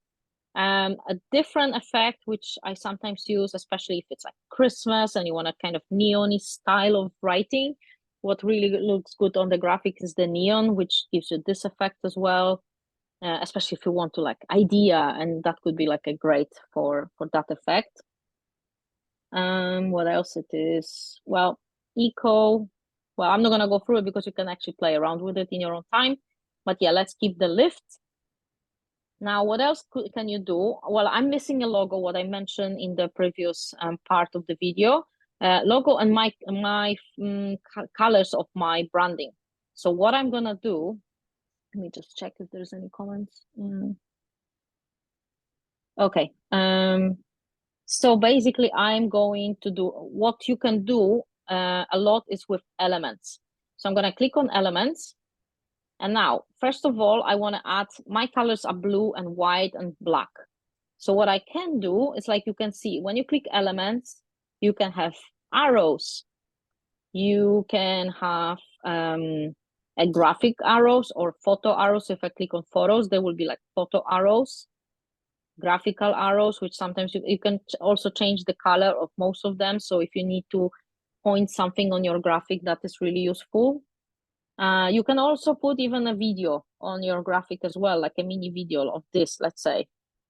A different effect, which I sometimes use, especially if it's like Christmas and you want a kind of neon-y style of writing, what really looks good on the graphic is the neon, which gives you this effect as well, especially if you want to like idea, and that could be like a great for that effect. What else it is? Well, eco. Well, I'm not gonna go through it because you can actually play around with it in your own time. But yeah, let's keep the lift. Now, what else can you do? Well, I'm missing a logo, what I mentioned in the previous part of the video. Logo and my colors of my branding. So what I'm gonna do, let me just check if there's any comments. Okay. So basically, I'm going to do what you can do a lot is with elements. So I'm gonna click on elements. And now, first of all, I want to add, my colors are blue and white and black. So what I can do is, like you can see, when you click elements, you can have arrows. You can have a graphic arrows or photo arrows. If I click on photos, there will be like photo arrows, graphical arrows, which sometimes you can also change the color of most of them. So if you need to point something on your graphic, that is really useful. You can also put even a video on your graphic as well, like a mini video of this, let's say.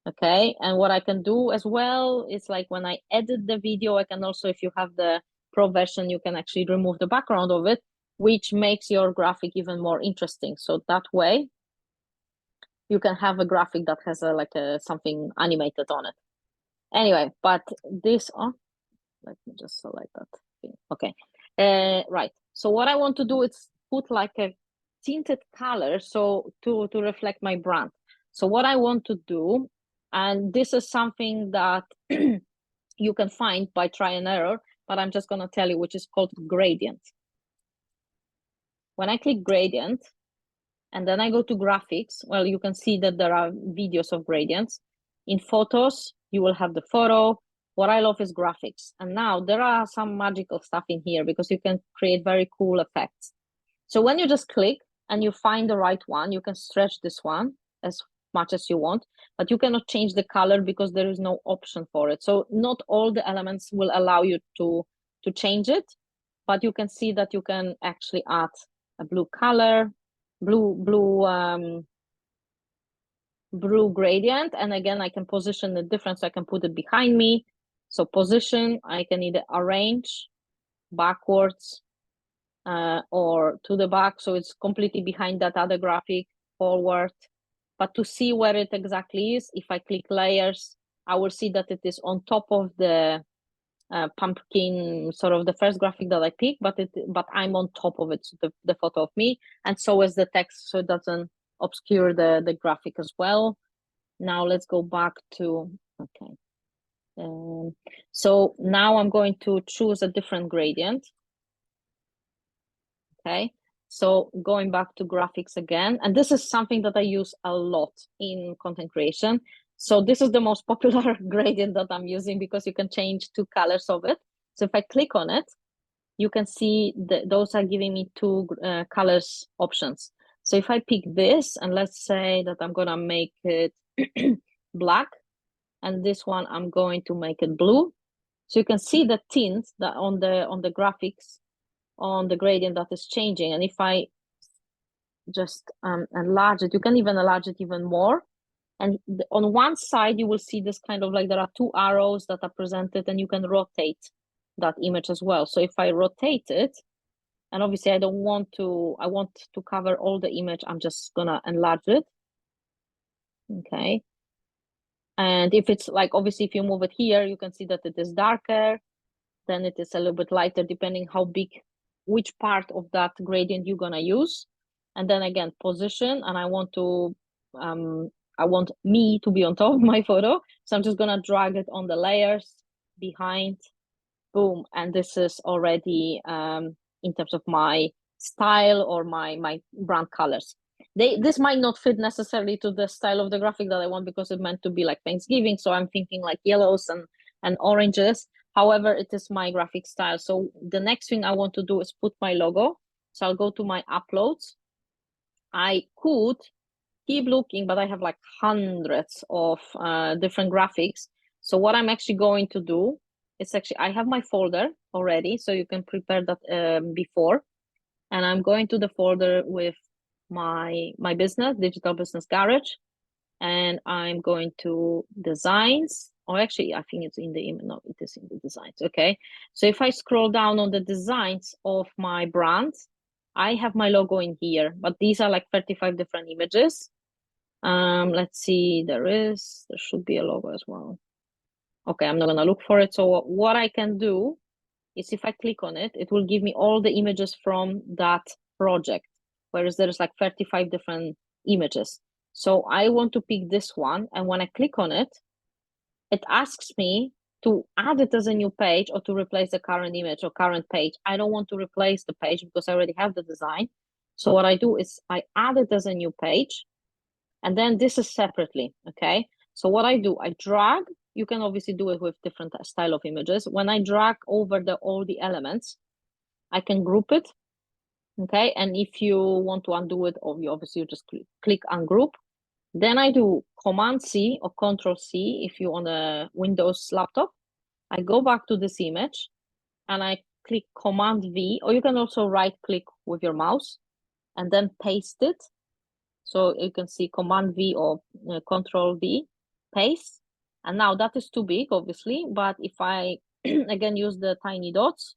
Okay, and what I can do as well is, like when I edit the video, I can also, if you have the pro version, you can actually remove the background of it, which makes your graphic even more interesting. So that way you can have a graphic that has like something animated on it. Anyway, but this, oh, let me just select that thing. Okay, right. So what I want to do is put like a tinted color, so to reflect my brand. So what I want to do, and this is something that you can find by try and error, but I'm just gonna tell you, which is called gradient. When I click gradient, and then I go to graphics, well, you can see that there are videos of gradients. In photos, you will have the photo. What I love is graphics. And now there are some magical stuff in here because you can create very cool effects. So when you just click and you find the right one, you can stretch this one as much as you want, but you cannot change the color because there is no option for it. So not all the elements will allow you to change it, but you can see that you can actually add a blue color, blue gradient, and again I can position it different, so I can put it behind me. So position, I can either arrange backwards or to the back, so it's completely behind that other graphic, forward. But to see where it exactly is, if I click layers, I will see that it is on top of the pumpkin, sort of the first graphic that I picked, but I'm on top of it, so the photo of me, and so is the text, so it doesn't obscure the graphic as well. Now let's go back to, okay. So now I'm going to choose a different gradient. Okay, so going back to graphics again, and this is something that I use a lot in content creation. So this is the most popular gradient that I'm using because you can change two colors of it. So if I click on it, you can see that those are giving me two colors options. So if I pick this, and let's say that I'm gonna make it black, and this one I'm going to make it blue. So you can see the tint that on the graphics on the gradient that is changing. And if I just enlarge it, you can even enlarge it even more. And on one side, you will see this kind of like there are two arrows that are presented, and you can rotate that image as well. So if I rotate it, and obviously I want to cover all the image, I'm just gonna enlarge it. Okay. And if it's like, obviously, if you move it here, you can see that it is darker, then it is a little bit lighter, depending how big, which part of that gradient you're gonna use. And then again, position, and I want me to be on top of my photo. So I'm just gonna drag it on the layers behind, boom. And this is already in terms of my style or my brand colors. This might not fit necessarily to the style of the graphic that I want because it's meant to be like Thanksgiving. So I'm thinking like yellows and oranges. However, it is my graphic style. So the next thing I want to do is put my logo. So I'll go to my uploads. I could keep looking, but I have like hundreds of different graphics. So what I'm actually going to do is I have my folder already, so you can prepare that before. And I'm going to the folder with my business, Digital Business Garage, and I'm going to designs. Or actually, I think it's in the no, it is in the designs. Okay, so if I scroll down on the designs of my brand, I have my logo in here, but these are like 35 different images. Let's see, there should be a logo as well. Okay, I'm not gonna look for it. So what I can do is if I click on it, it will give me all the images from that project, whereas there's like 35 different images. So I want to pick this one, and when I click on it, it asks me to add it as a new page or to replace the current image or current page. I don't want to replace the page because I already have the design. So what I do is I add it as a new page, and then this is separately, okay? So what I do, I drag, you can obviously do it with different style of images. When I drag over all the elements, I can group it, okay? And if you want to undo it, obviously you just click ungroup. Then I do Command C or Control C if you're on a Windows laptop. I go back to this image and I click Command V, or you can also right click with your mouse and then paste it. So you can see Command V or Control V, paste. And now that is too big, obviously, but if I again use the tiny dots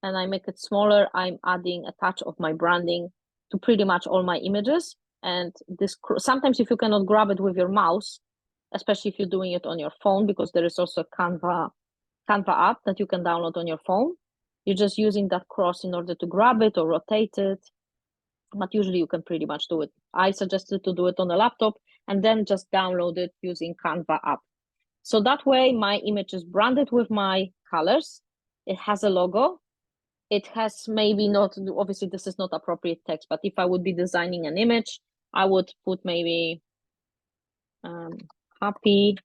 and I make it smaller, I'm adding a touch of my branding to pretty much all my images. And this sometimes if you cannot grab it with your mouse, especially if you're doing it on your phone, because there is also a Canva app that you can download on your phone. You're just using that cross in order to grab it or rotate it. But usually you can pretty much do it. I suggested to do it on a laptop and then just download it using Canva app. So that way my image is branded with my colors. It has a logo. It has maybe not, obviously this is not appropriate text, but if I would be designing an image, I would put maybe happy,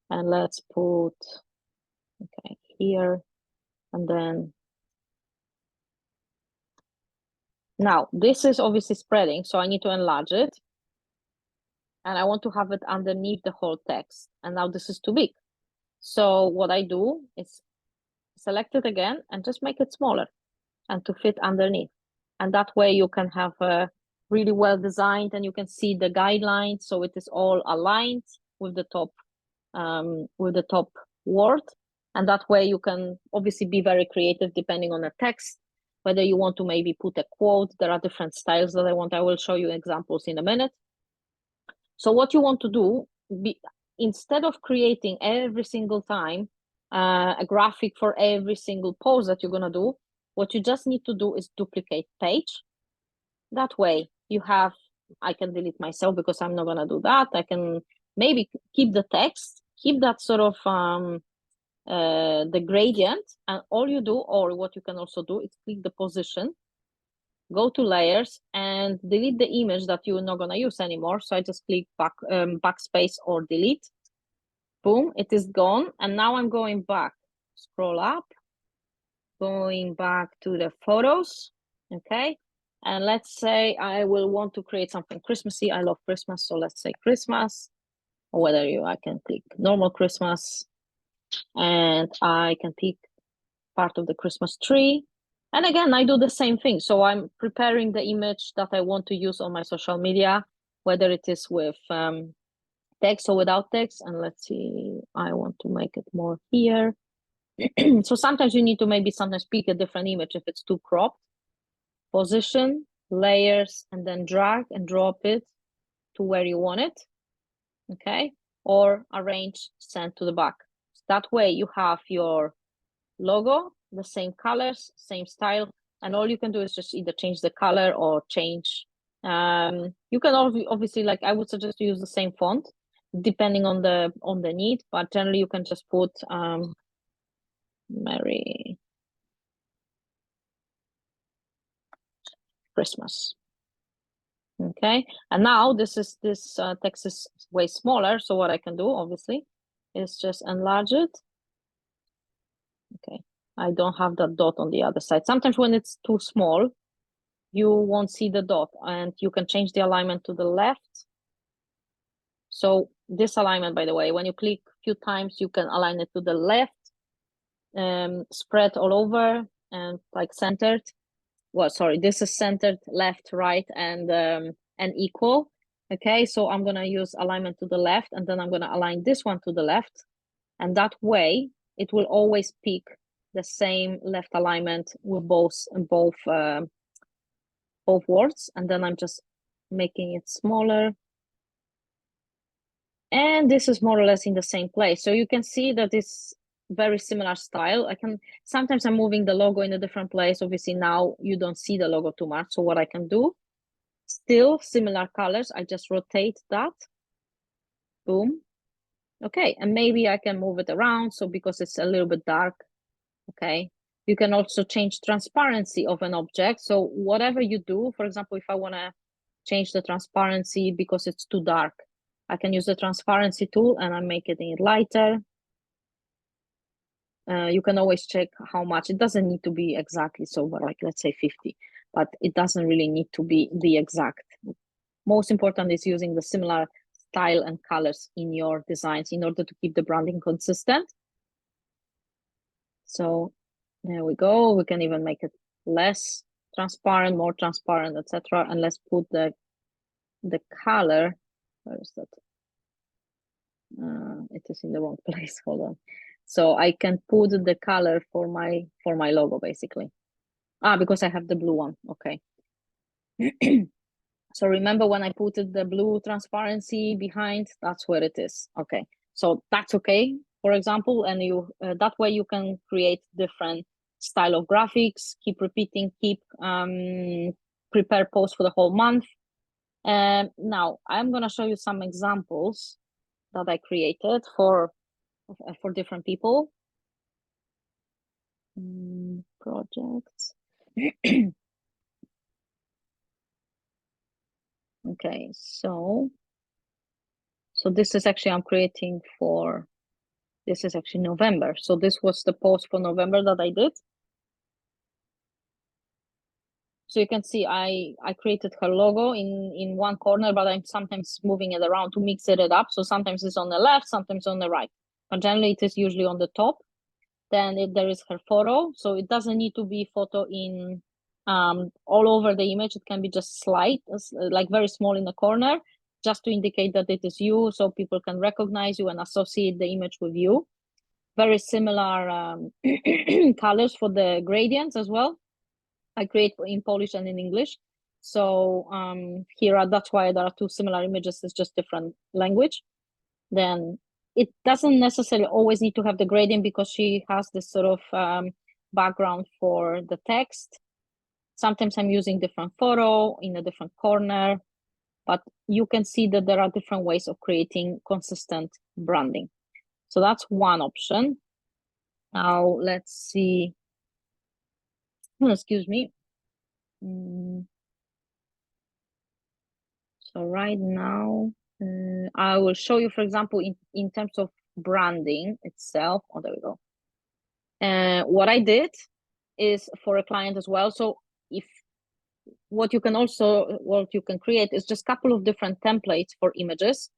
and let's put, okay, here, and then, now this is obviously spreading, so I need to enlarge it. And I want to have it underneath the whole text. And now this is too big. So what I do is select it again and just make it smaller and to fit underneath. And that way you can have a really well designed, and you can see the guidelines. So it is all aligned with the top word. And that way you can obviously be very creative depending on the text, whether you want to maybe put a quote. There are different styles that I will show you examples in a minute. So what you want to do, instead of creating every single time a graphic for every single post that you're going to do, what you just need to do is duplicate page. That way you have, I can delete myself because I'm not going to do that. I can maybe keep the text, keep that sort of the gradient, and all you do, or what you can also do, is click the position, go to layers, and delete the image that you're not going to use anymore. So I just click backspace or delete. Boom, it is gone. And now I'm going back, scroll up, going back to the photos. Okay. And let's say I will want to create something Christmassy. I love Christmas. So let's say Christmas, or whether I can click normal Christmas, and I can pick part of the Christmas tree. And again, I do the same thing. So I'm preparing the image that I want to use on my social media, whether it is with text or without text. And let's see, I want to make it more here. So sometimes you need to maybe sometimes pick a different image if it's too cropped. Position, layers, and then drag and drop it to where you want it. Okay. Or arrange, send to the back. That way you have your logo, the same colors, same style, and all you can do is just either change the color or change. You can obviously, like, I would suggest to use the same font depending on the need, but generally you can just put Merry Christmas. Okay, and now this text is way smaller. So what I can do, obviously, is just enlarge it. Okay, I don't have that dot on the other side. Sometimes when it's too small, you won't see the dot, and you can change the alignment to the left. So this alignment, by the way, when you click a few times, you can align it to the left, spread all over, and like centered. Well, sorry, this is centered, left, right, and equal. Okay, so I'm gonna use alignment to the left, and then I'm gonna align this one to the left, and that way it will always pick the same left alignment with both words. And then I'm just making it smaller, and this is more or less in the same place. So you can see that it's very similar style. Sometimes I'm moving the logo in a different place. Obviously now you don't see the logo too much. So what I can do, still similar colors, I just rotate that. Boom. Okay, and maybe I can move it around. So because it's a little bit dark, okay. You can also change transparency of an object. So whatever you do, for example, if I want to change the transparency because it's too dark, I can use the transparency tool and I make it lighter. You can always check how much. It doesn't need to be exactly so, but like let's say 50, but it doesn't really need to be the exact. Most important is using the similar style and colors in your designs in order to keep the branding consistent. So there we go. We can even make it less transparent, more transparent, etc. And let's put the color. Where is that? It is in the wrong place. Hold on. So I can put the color for my logo basically. Because I have the blue one. Okay. So remember when I put the blue transparency behind, that's where it is. Okay, so that's okay, for example, and you that way you can create different style of graphics, keep repeating, keep prepare posts for the whole month. Now I'm gonna show you some examples that I created for different people. Projects. Okay, so this is actually I'm creating for, this is actually November. So this was the post for November that I did. So you can see I created her logo in one corner, but I'm sometimes moving it around to mix it up. So sometimes it's on the left, sometimes on the right, but generally it is usually on the top. Then there is her photo. So it doesn't need to be photo in all over the image. It can be just slight, like very small in the corner, just to indicate that it is you, so people can recognize you and associate the image with you. Very similar colors for the gradients as well. I create in Polish and in English. So here that's why there are two similar images. It's just different language. Then it doesn't necessarily always need to have the gradient because she has this sort of background for the text. Sometimes I'm using different photo in a different corner, but you can see that there are different ways of creating consistent branding. So that's one option. Now let's see. Excuse me. So right now, I will show you, for example, in terms of branding itself. Oh, there we go. What I did is for a client as well. So if what you can create is just a couple of different templates for images,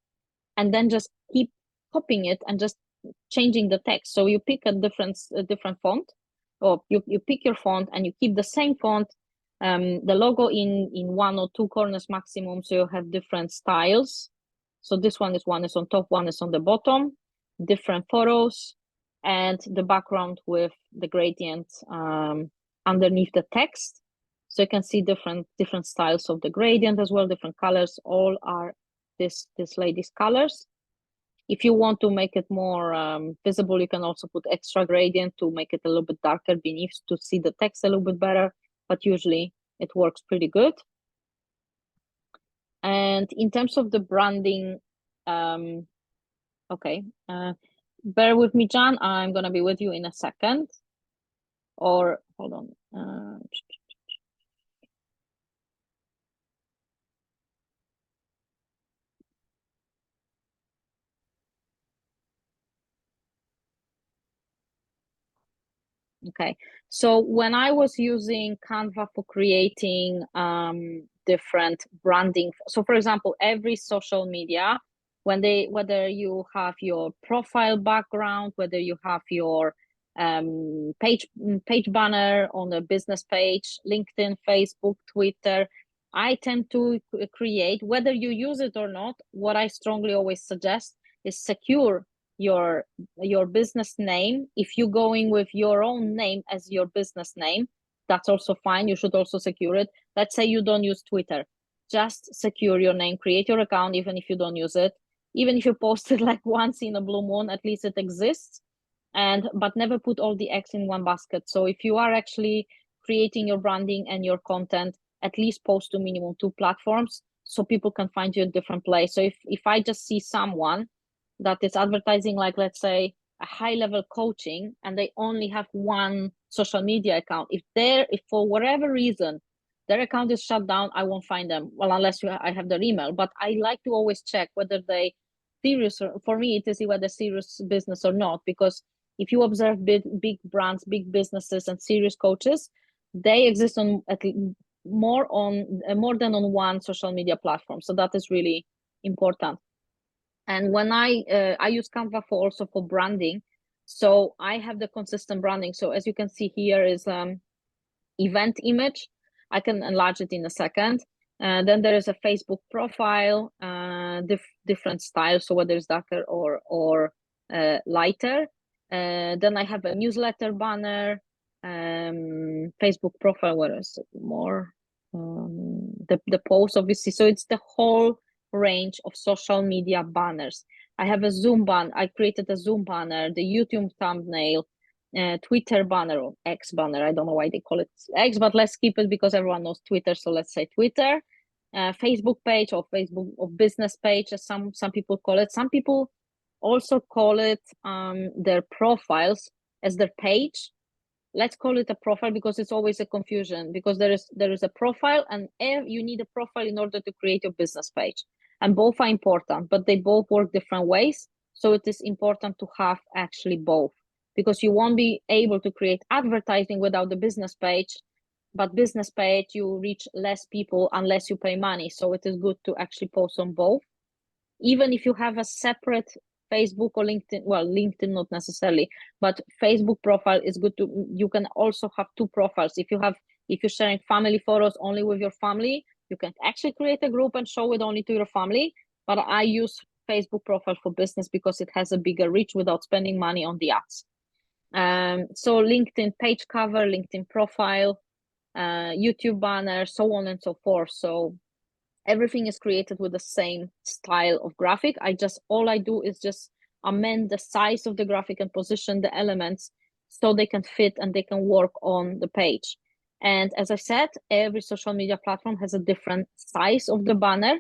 and then just keep copying it and just changing the text. So you pick a different font, or you pick your font and you keep the same font, the logo in one or two corners maximum, so you have different styles. So this one is on top, one is on the bottom, different photos, and the background with the gradient underneath the text. So you can see different styles of the gradient as well, different colors. All are this lady's colors. If you want to make it more visible, you can also put extra gradient to make it a little bit darker beneath to see the text a little bit better, but usually it works pretty good. And in terms of the branding, okay, bear with me, John. I'm gonna be with you in a second. Or hold on. Okay, so when I was using Canva for creating different branding, so for example, every social media, whether you have your profile background, whether you have your page banner on a business page, LinkedIn, Facebook, Twitter, I tend to create, whether you use it or not, what I strongly always suggest is secure your business name. If you're going with your own name as your business name, that's also fine. You should also secure it. Let's say you don't use Twitter, just secure your name, create your account even if you don't use it. Even if you post it like once in a blue moon, at least it exists. But never put all the eggs in one basket. So if you are actually creating your branding and your content, at least post to minimum 2 platforms so people can find you in different place. So if I just see someone that is advertising, like let's say a high level coaching, and they only have one social media account, if for whatever reason their account is shut down, I won't find them. Well, unless I have their email. But I like to always check whether they serious, or for me it is whether serious business or not, because if you observe big brands, big businesses, and serious coaches, they exist on more than on one social media platform. So that is really important. And when I use Canva also for branding, so I have the consistent branding. So as you can see here is event image. I can enlarge it in a second. Then there is a Facebook profile, different styles, so whether it's darker or lighter. Then I have a newsletter banner, Facebook profile. Where is it more? the post, obviously. So it's the whole range of social media banners. I have a Zoom banner. I created a Zoom banner, the YouTube thumbnail, Twitter banner or X banner. I don't know why they call it X, but let's keep it because everyone knows Twitter. So let's say Twitter, Facebook page or Facebook or business page, as some people call it. Some people also call it their profiles as their page. Let's call it a profile because it's always a confusion, because there is a profile and you need a profile in order to create your business page, and both are important, but they both work different ways. So it is important to have actually both, because you won't be able to create advertising without the business page, but business page you reach less people unless you pay money. So it is good to actually post on both, even if you have a separate Facebook or LinkedIn, well, LinkedIn not necessarily, but Facebook profile is good to, you can also have two profiles. If you're sharing family photos only with your family, you can actually create a group and show it only to your family. But I use Facebook profile for business because it has a bigger reach without spending money on the ads. So LinkedIn page cover, LinkedIn profile, YouTube banner, so on and so forth. So everything is created with the same style of graphic. All I do is just amend the size of the graphic and position the elements so they can fit and they can work on the page. And as I said, every social media platform has a different size of the banner,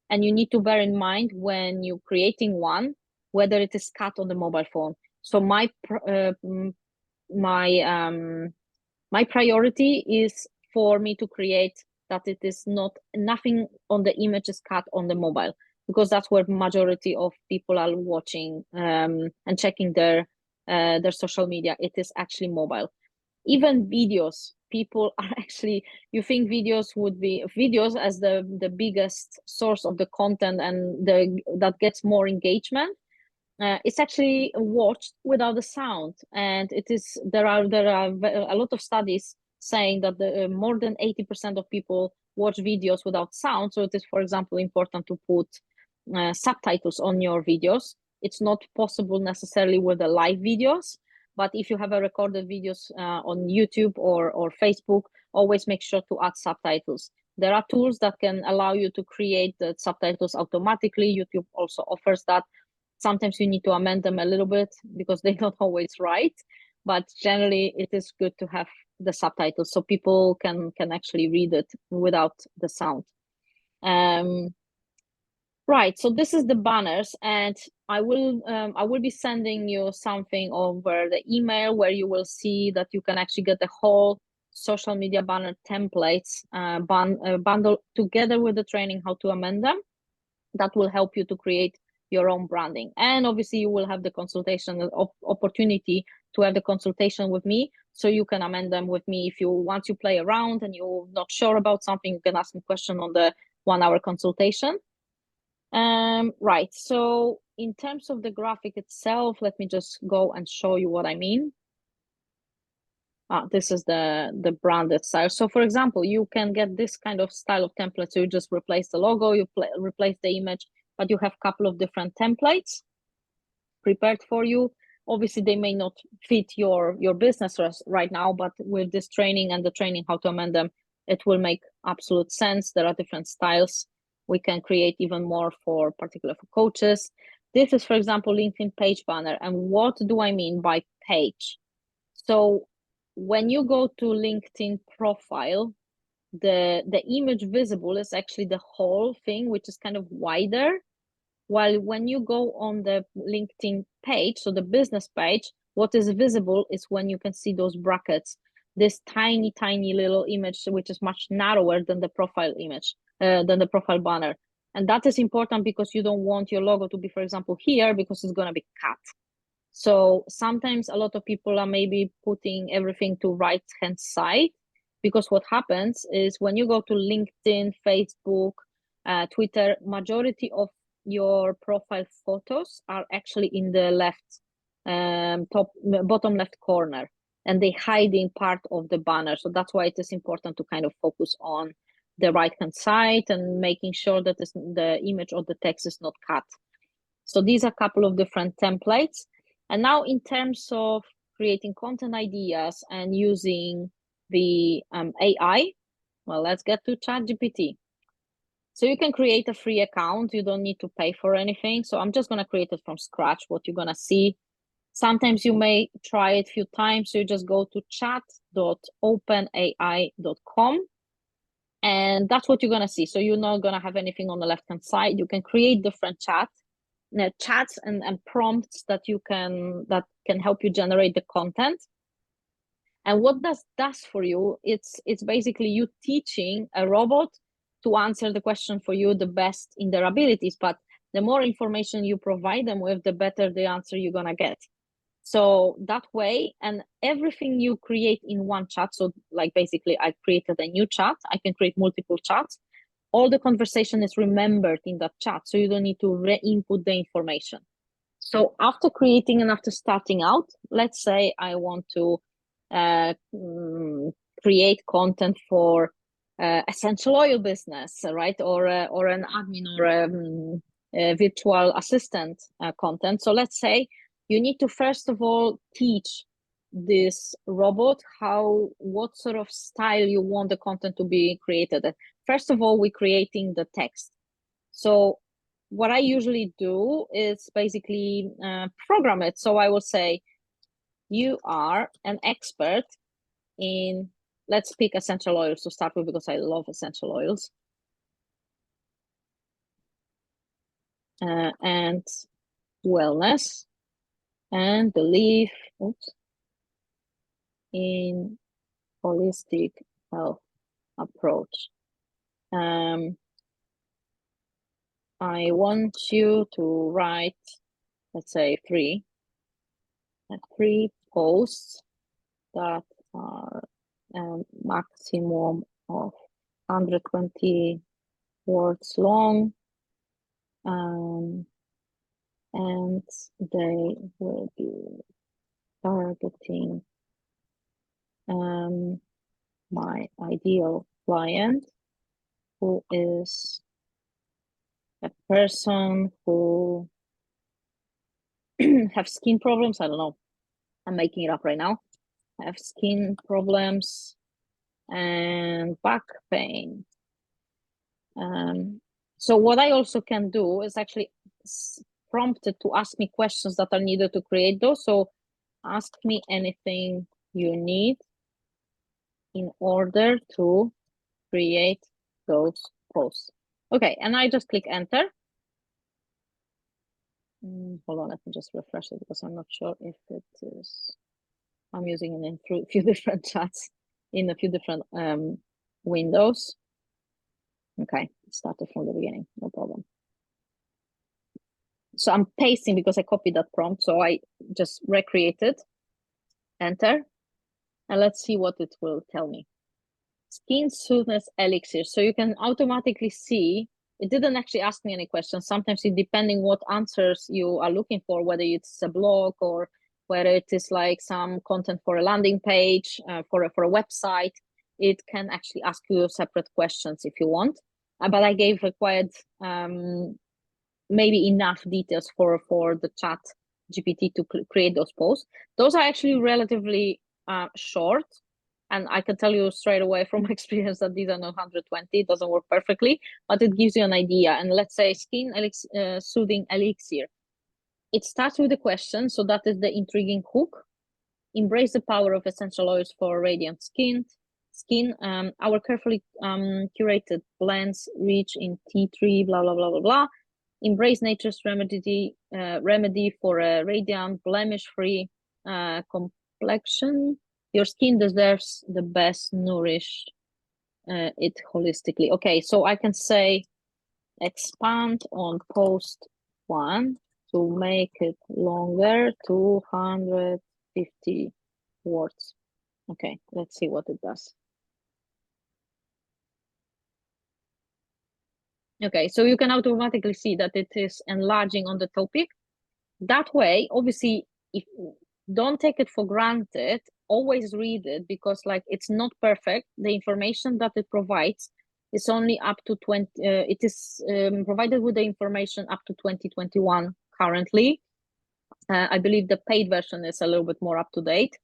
and you need to bear in mind when you're creating one, whether it is cut on the mobile phone. So my priority is for me to create that it is nothing on the image is cut on the mobile, because that's where majority of people are watching and checking their social media. It is actually mobile. Even videos, people are actually, you think videos as the biggest source of the content and that gets more engagement. It's actually watched without the sound, and there are a lot of studies saying that more than 80% of people watch videos without sound. So it is, for example, important to put subtitles on your videos. It's not possible necessarily with the live videos, but if you have a recorded videos on YouTube or Facebook, always make sure to add subtitles. There are tools that can allow you to create the subtitles automatically. YouTube also offers that. Sometimes you need to amend them a little bit because they're not always right, but generally it is good to have the subtitles so people can actually read it without the sound. Right, so this is the banners, and I will be sending you something over the email where you will see that you can actually get the whole social media banner templates bundle together with the training how to amend them. That will help you to create your own branding. And obviously you will have the consultation opportunity to have the consultation with me, so you can amend them with me. If you want to play around and you're not sure about something, you can ask me a question on the 1-hour consultation. Right, so in terms of the graphic itself, let me just go and show you what I mean. This is the branded style. So for example, you can get this kind of style of template. So you just replace the logo, you replace the image, but you have a couple of different templates prepared for you. Obviously, they may not fit your business right now, but with this training and the training how to amend them, it will make absolute sense. There are different styles. We can create even more for coaches. This is, for example, LinkedIn page banner. And what do I mean by page? So when you go to LinkedIn profile, the image visible is actually the whole thing, which is kind of wider. While when you go on the LinkedIn page, so the business page, what is visible is when you can see those brackets, this tiny, tiny little image, which is much narrower than the profile image, than the profile banner. And that is important because you don't want your logo to be, for example, here, because it's going to be cut. So sometimes a lot of people are maybe putting everything to right hand side, because what happens is when you go to LinkedIn, Facebook, Twitter, majority of your profile photos are actually in the bottom left corner, and they hiding part of the banner. So that's why it is important to kind of focus on the right hand side and making sure that the image or the text is not cut. So these are a couple of different templates. And now in terms of creating content ideas and using the AI, Well, let's get to ChatGPT. So you can create a free account. You don't need to pay for anything. So I'm just going to create it from scratch. What you're going to see, sometimes you may try it a few times. So you just go to chat.openai.com. And that's what you're going to see. So you're not going to have anything on the left-hand side. You can create different chats and prompts that can help you generate the content. And what that does for you, it's basically you teaching a robot to answer the question for you the best in their abilities. But the more information you provide them with, the better the answer you're gonna get. So that way, and everything you create in one chat, so like basically I created a new chat, I can create multiple chats. All the conversation is remembered in that chat, so you don't need to re-input the information. So after creating and after starting out, let's say I want to create content for essential oil business, right? Or an admin or a virtual assistant content. So let's say you need to first of all teach this robot what sort of style you want the content to be created. First of all, we're creating the text. So what I usually do is basically program it. So I will say, you are an expert in, let's pick essential oils to start with because I love essential oils. And wellness and belief in holistic health approach. I want you to write, let's say, three posts that are maximum of 120 words long, and they will be targeting my ideal client, who is a person who have skin problems. I don't know, I'm making it up right now. Have skin problems and back pain. So what I also can do is actually prompt it to ask me questions that are needed to create those. So ask me anything you need in order to create those posts. Okay, and I just click enter. Hold on, let me just refresh it because I'm not sure if it is. I'm using it in a few different chats in a few different windows. Okay, started from the beginning, no problem. So I'm pasting because I copied that prompt. So I just recreated, enter, and let's see what it will tell me. Skin soothness elixir. So you can automatically see, it didn't actually ask me any questions. Sometimes it depending what answers you are looking for, whether it's a blog or whether it is like some content for a landing page, for a website, it can actually ask you separate questions if you want. But I gave required maybe enough details for the chat GPT to create those posts. Those are actually relatively short. And I can tell you straight away from experience that these are not 120, it doesn't work perfectly, but it gives you an idea. And let's say skin soothing elixir. It starts with a question, so that is the intriguing hook. Embrace the power of essential oils for radiant skin. Our carefully curated blends rich in tea tree, blah, blah, blah, blah, blah. Embrace nature's remedy for a radiant, blemish-free complexion. Your skin deserves the best, nourish it holistically. Okay, so I can say expand on post 1 to make it longer, 250 words. Okay, let's see what it does. Okay, so you can automatically see that it is enlarging on the topic. That way, obviously, if don't take it for granted, always read it, because like it's not perfect. The information that it provides is only up to 20, it is provided with the information up to 2021 currently. I believe the paid version is a little bit more up to date,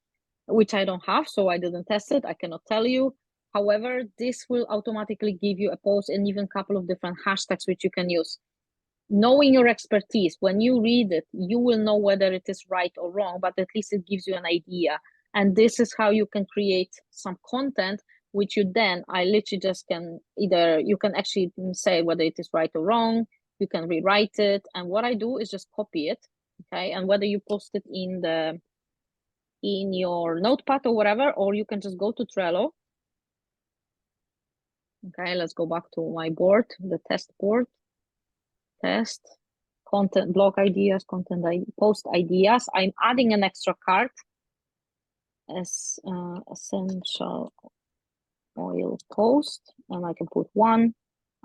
which I don't have, so I didn't test it. I cannot tell you. However, this will automatically give you a post and even a couple of different hashtags which you can use. Knowing your expertise, when you read it, you will know whether it is right or wrong, but at least it gives you an idea. And this is how you can create some content, which you then, I literally just can either, you can actually say whether it is right or wrong, you can rewrite it. And what I do is just copy it, okay? And whether you post it in your notepad or whatever, or you can just go to Trello. Okay, let's go back to my board, the test board. Test, content, blog ideas, post ideas. I'm adding an extra card as essential oil post, and I can put one,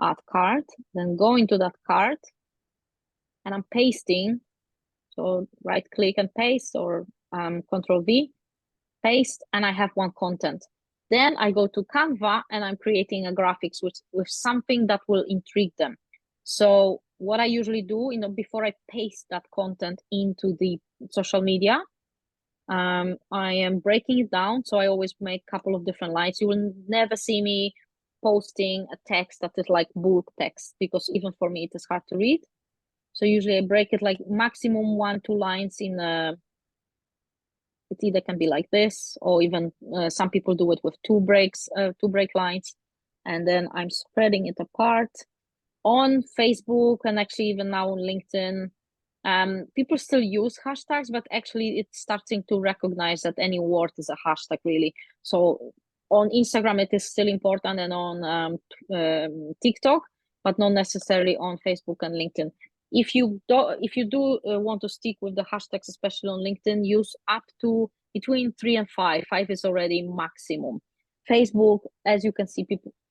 add card, then go into that card, and I'm pasting. So right click and paste, or Control V, paste, and I have one content. Then I go to Canva and I'm creating a graphics with something that will intrigue them. So what I usually do, before I paste that content into the social media, I am breaking it down. So I always make a couple of different lines. You will never see me posting a text that is like bulk text, because even for me, it is hard to read. So usually I break it like maximum 1-2 lines in a, it either can be like this, or even some people do it with two break lines, and then I'm spreading it apart on Facebook, and actually even now on LinkedIn. People still use hashtags, but actually it's starting to recognize that any word is a hashtag, really. So on Instagram it is still important, and on TikTok, but not necessarily on Facebook and LinkedIn. If you do want to stick with the hashtags, especially on LinkedIn, use up to between 3 and 5. 5 is already maximum. Facebook, as you can see,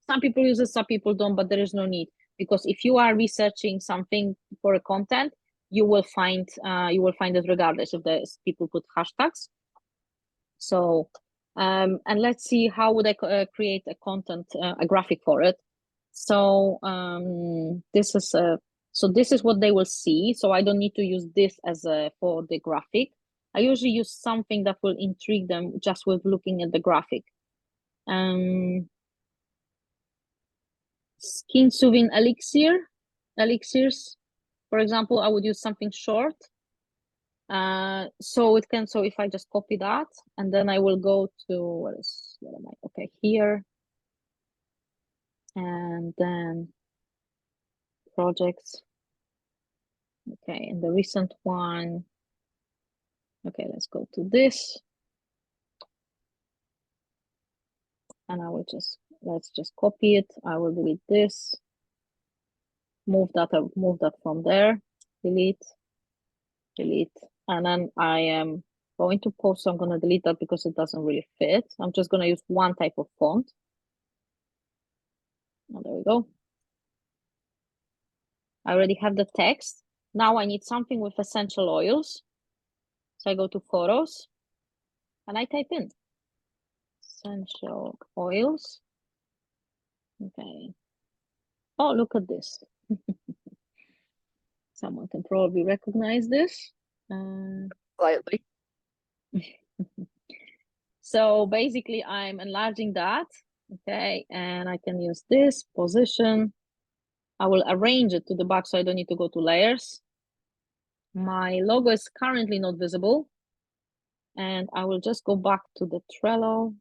some people use it, some people don't, but there is no need, because if you are researching something for a content, you will find it regardless if the people put hashtags. So and let's see, how would I create a content, a graphic for it. So this is what they will see. So I don't need to use this as for the graphic. I usually use something that will intrigue them just with looking at the graphic. Skin soothing elixirs, for example, I would use something short. So if I just copy that, and then I will go to, what am I? Okay, here. And then projects. Okay, and the recent one. Okay, let's go to this. And I will let's just copy it. I will delete this. Move that from there. Delete. And then I am going to post, so I'm going to delete that because it doesn't really fit. I'm just going to use one type of font. Oh, there we go. I already have the text. Now I need something with essential oils. So I go to photos and I type in essential oils. Okay. Oh, look at this. Someone can probably recognize this. Slightly. So basically I'm enlarging that. Okay, and I can use this position. I will arrange it to the back so I don't need to go to layers. My logo is currently not visible. And I will just go back to the Trello.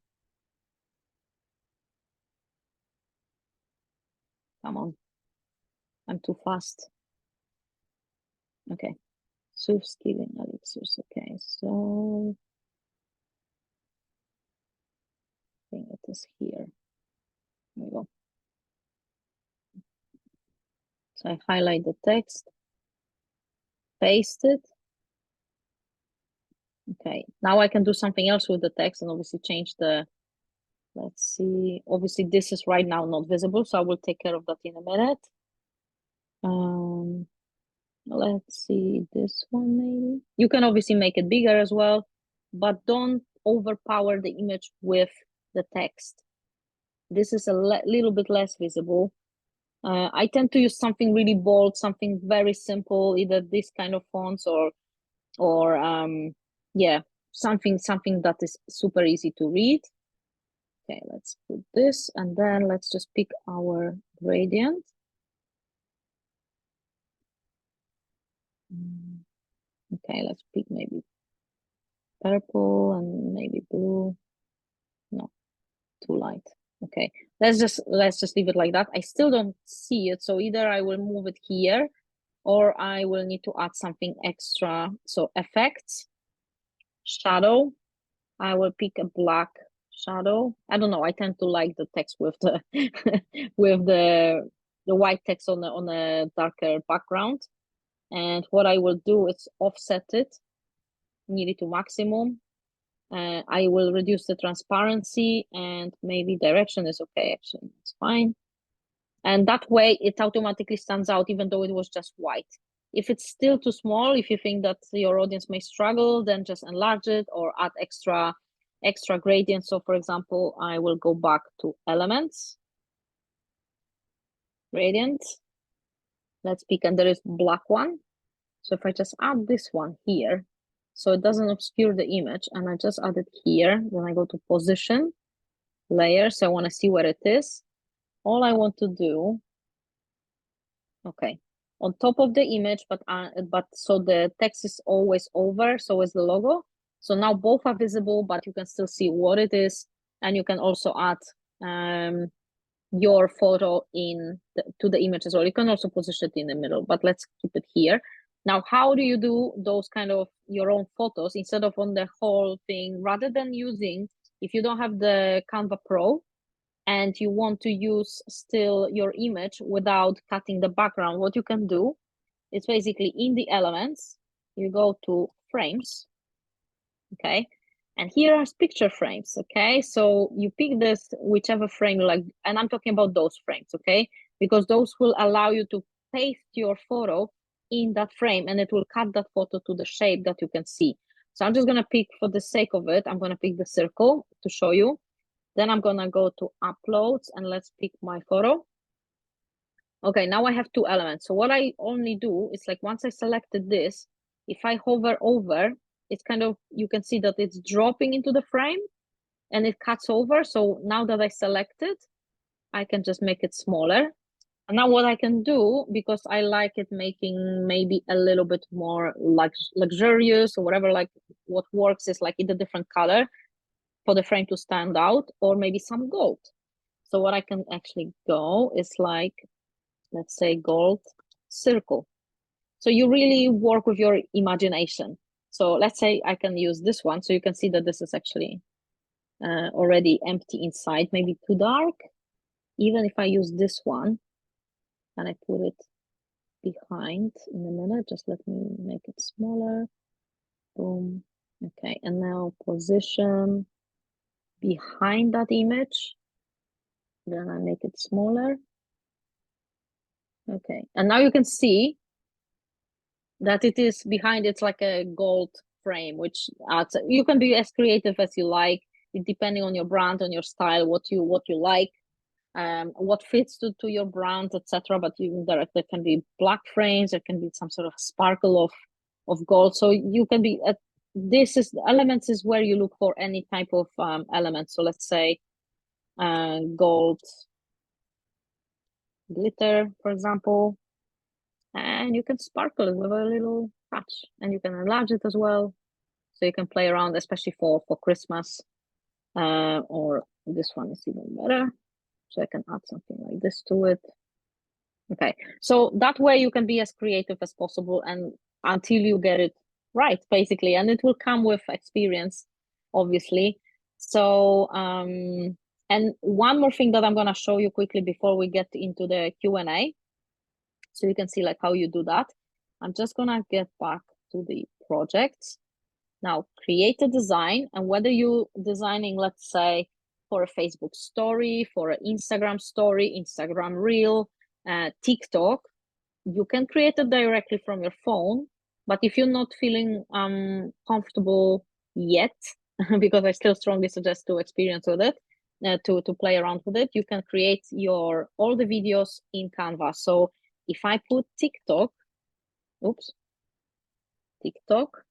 Come on. I'm too fast. Okay. Sooth skin elixirs. Okay, so I think it is here. There we go. So I highlight the text, paste it. Okay, now I can do something else with the text and obviously change the, let's see, obviously this is right now not visible, so I will take care of that in a minute. Let's see, this one maybe. You can obviously make it bigger as well, but don't overpower the image with the text. This is a little bit less visible. I tend to use something really bold, something very simple, either this kind of fonts or yeah, something that is super easy to read. Okay, let's put this, and then let's just pick our gradient. Okay, let's pick maybe purple and maybe blue. No, too light. Okay, let's just leave it like that. I still don't see it, so either I will move it here or I will need to add something extra. So effects, shadow, I will pick a black shadow. I don't know, I tend to like the text with the with the white text on a darker background. And what I will do is offset it nearly to maximum. I will reduce the transparency, and maybe direction is okay, actually, it's fine. And that way it automatically stands out even though it was just white. If it's still too small, if you think that your audience may struggle, then just enlarge it or add extra gradients. So for example, I will go back to elements, gradient. Let's pick, and there is black one. So if I just add this one here, so it doesn't obscure the image, and I just add it here, then I go to position, layer, so I want to see where it is. All I want to do, okay, on top of the image, but so the text is always over, so is the logo. So now both are visible, but you can still see what it is, and you can also add your photo to the image as well. You can also position it in the middle, but let's keep it here. Now, how do you do those kind of your own photos instead of on the whole thing? Rather than using, if you don't have the Canva Pro and you want to use still your image without cutting the background, what you can do is basically in the elements, you go to frames, okay? And here are picture frames, okay? So you pick this, whichever frame you like, and I'm talking about those frames, okay? Because those will allow you to paste your photo in that frame, and it will cut that photo to the shape that you can see. So I'm just gonna pick, for the sake of it, I'm gonna pick the circle to show you. Then I'm gonna go to uploads, and let's pick my photo. Okay, now I have two elements. So what I only do is, like, once I selected this, if I hover over, it's kind of, you can see that it's dropping into the frame and it cuts over. So now that I selected, I can just make it smaller. And now what I can do, because I like it making maybe a little bit more luxurious or whatever, like what works is like in a different color for the frame to stand out, or maybe some gold. So what I can actually go is like, let's say gold circle. So you really work with your imagination. So let's say I can use this one. So you can see that this is actually already empty inside, maybe too dark. Even if I use this one and I put it behind in a minute, just let me make it smaller. Boom. Okay, and now position behind that image. Then I make it smaller. Okay, and now you can see that it is behind, it's like a gold frame, which adds, you can be as creative as you like, depending on your brand, on your style, what you like, what fits to your brand, etc. But even there can be black frames, there can be some sort of sparkle of gold. So you can be this is elements is where you look for any type of element. So let's say gold glitter, for example, and you can sparkle it with a little touch, and you can enlarge it as well. So you can play around, especially for Christmas, or this one is even better. So I can add something like this to it. Okay, so that way you can be as creative as possible, and until you get it right, basically, and it will come with experience, obviously. So, and one more thing that I'm gonna show you quickly before we get into the Q&A, so you can see like how you do that. I'm just gonna get back to the project. Now, create a design, and whether you designing, let's say, for a Facebook story, for an Instagram story, Instagram reel, TikTok, you can create it directly from your phone. But if you're not feeling comfortable yet, because I still strongly suggest to experience with it, to play around with it, you can create all the videos in Canva. So if I put TikTok, TikTok,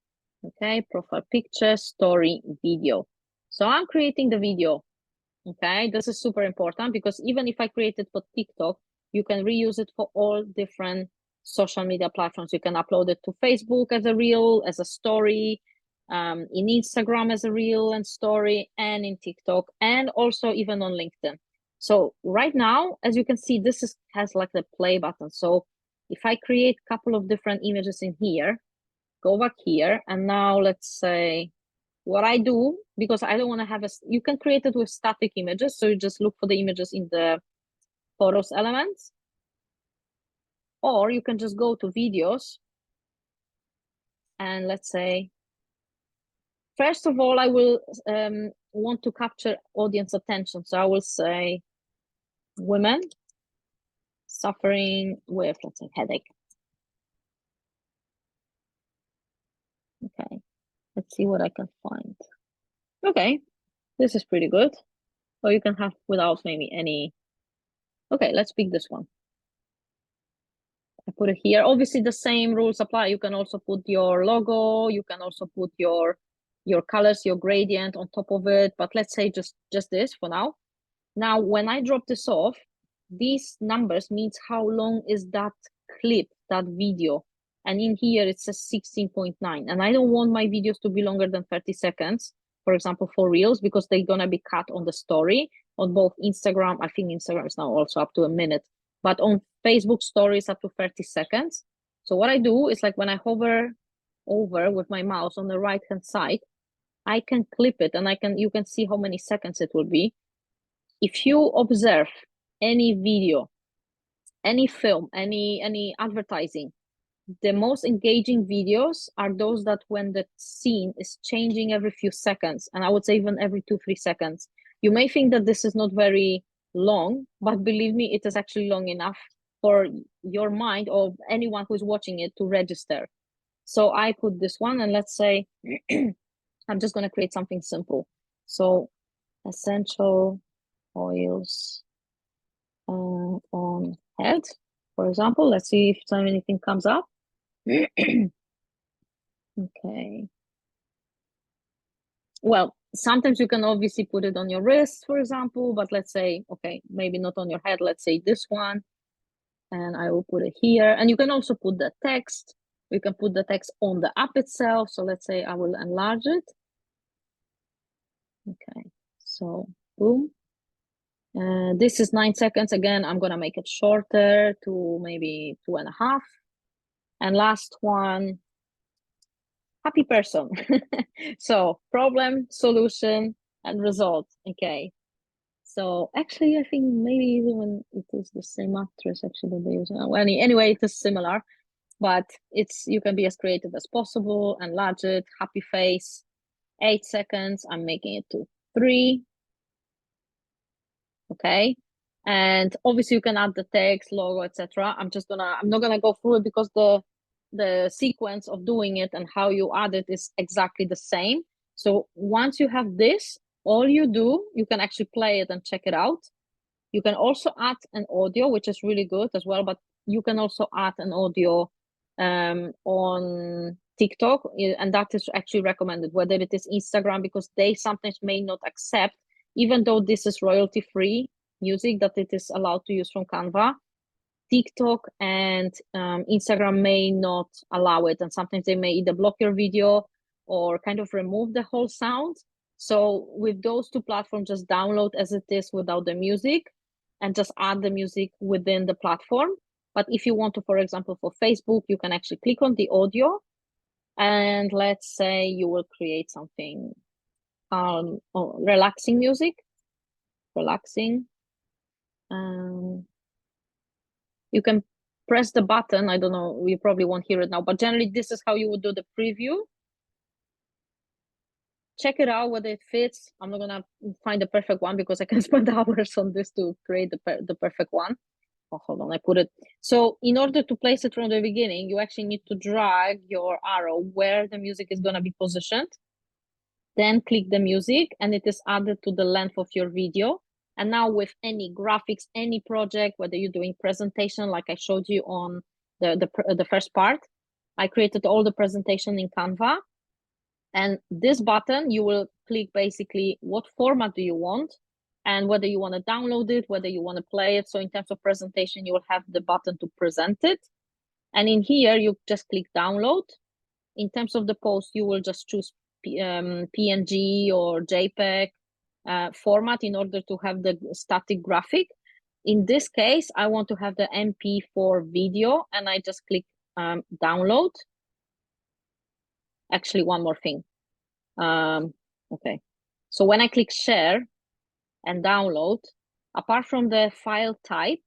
okay, profile picture, story, video. So I'm creating the video. Okay, this is super important because even if I create it for TikTok, you can reuse it for all different social media platforms. You can upload it to Facebook as a reel, as a story, in Instagram as a reel and story, and in TikTok, and also even on LinkedIn. So right now, as you can see, this has like the play button. So if I create a couple of different images in here, go back here, and now let's say what I do, because I don't want to have you can create it with static images. So you just look for the images in the photos elements, or you can just go to videos. And let's say, first of all, I will want to capture audience attention. So I will say women suffering with, let's say, headache. Okay, let's see what I can find. Okay, this is pretty good. Or you can have without maybe any. Okay, let's pick this one. I put it here. Obviously, the same rules apply. You can also put your logo. You can also put your colors, your gradient on top of it. But let's say just this for now. Now, when I drop this off, these numbers means how long is that clip, that video. And in here, it says 16.9. And I don't want my videos to be longer than 30 seconds, for example, for Reels, because they're going to be cut on the story on both Instagram. I think Instagram is now also up to a minute, but on Facebook stories up to 30 seconds. So what I do is like when I hover over with my mouse on the right-hand side, I can clip it and you can see how many seconds it will be. If you observe any video, any film, any advertising, the most engaging videos are those that when the scene is changing every few seconds, and I would say even every 2-3 seconds. You may think that this is not very long, but believe me, it is actually long enough for your mind or anyone who's watching it to register. So I put this one, and let's say I'm just going to create something simple. So essential oils on head, for example. Let's see if anything comes up. Okay. Well, sometimes you can obviously put it on your wrist, for example, but let's say, okay, maybe not on your head. Let's say this one, and I will put it here. And you can also put the text. You can put the text on the app itself. So let's say I will enlarge it. Okay, so boom. This is 9 seconds. Again, I'm gonna make it shorter to maybe 2.5. And last one, happy person. So problem, solution, and result. Okay. So actually, I think maybe even it is the same actress actually that they use. Well, anyway, it is similar, but you can be as creative as possible. Enlarge it, happy face, 8 seconds. I'm making it to 3. Okay. And obviously you can add the text, logo, etc. I'm not gonna go through it because the sequence of doing it and how you add it is exactly the same. So once you have this, all you do, you can actually play it and check it out. You can also add an audio, which is really good as well, but you can also add an audio on TikTok, and that is actually recommended, whether it is Instagram, because they sometimes may not accept, even though this is royalty-free music that it is allowed to use from Canva. TikTok and Instagram may not allow it, and sometimes they may either block your video or kind of remove the whole sound. So with those two platforms, just download as it is without the music and just add the music within the platform. But if you want to, for example, for Facebook, you can actually click on the audio, and let's say you will create something relaxing music. Relaxing. You can press the button. I don't know, you probably won't hear it now, but generally this is how you would do the preview. Check it out whether it fits. I'm not gonna find the perfect one because I can spend hours on this to create the perfect one. Oh, hold on, I put it. So in order to place it from the beginning, you actually need to drag your arrow where the music is gonna be positioned. Then click the music and it is added to the length of your video. And now with any graphics, any project, whether you're doing presentation, like I showed you on the first part, I created all the presentation in Canva. And this button, you will click basically what format do you want. and whether you want to download it, whether you want to play it. So in terms of presentation, you will have the button to present it. And in here, you just click download. In terms of the post, you will just choose PNG or JPEG format in order to have the static graphic. In this case, I want to have the MP4 video, and I just click download. Actually, one more thing. Okay, so when I click share and download, apart from the file type,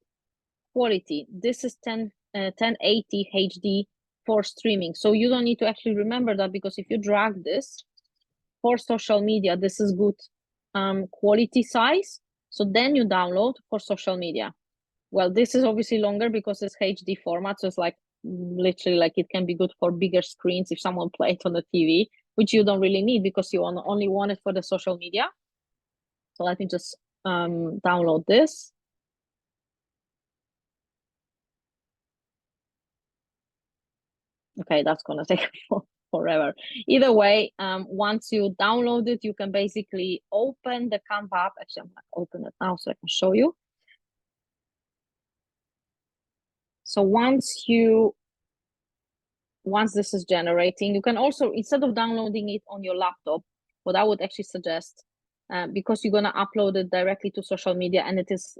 quality, this is 1080 HD for streaming. So you don't need to actually remember that, because if you drag this for social media, this is good quality size. So then you download for social media. Well, this is obviously longer because it's HD format. So it's like literally like it can be good for bigger screens if someone plays on the TV, which you don't really need because you only want it for the social media. So let me just download this. Okay, that's gonna take forever. Either way, once you download it, you can basically open the Canva app. Actually, I'm gonna open it now so I can show you. So once this is generating, you can also, instead of downloading it on your laptop, what I would actually suggest, because you're gonna upload it directly to social media, and it is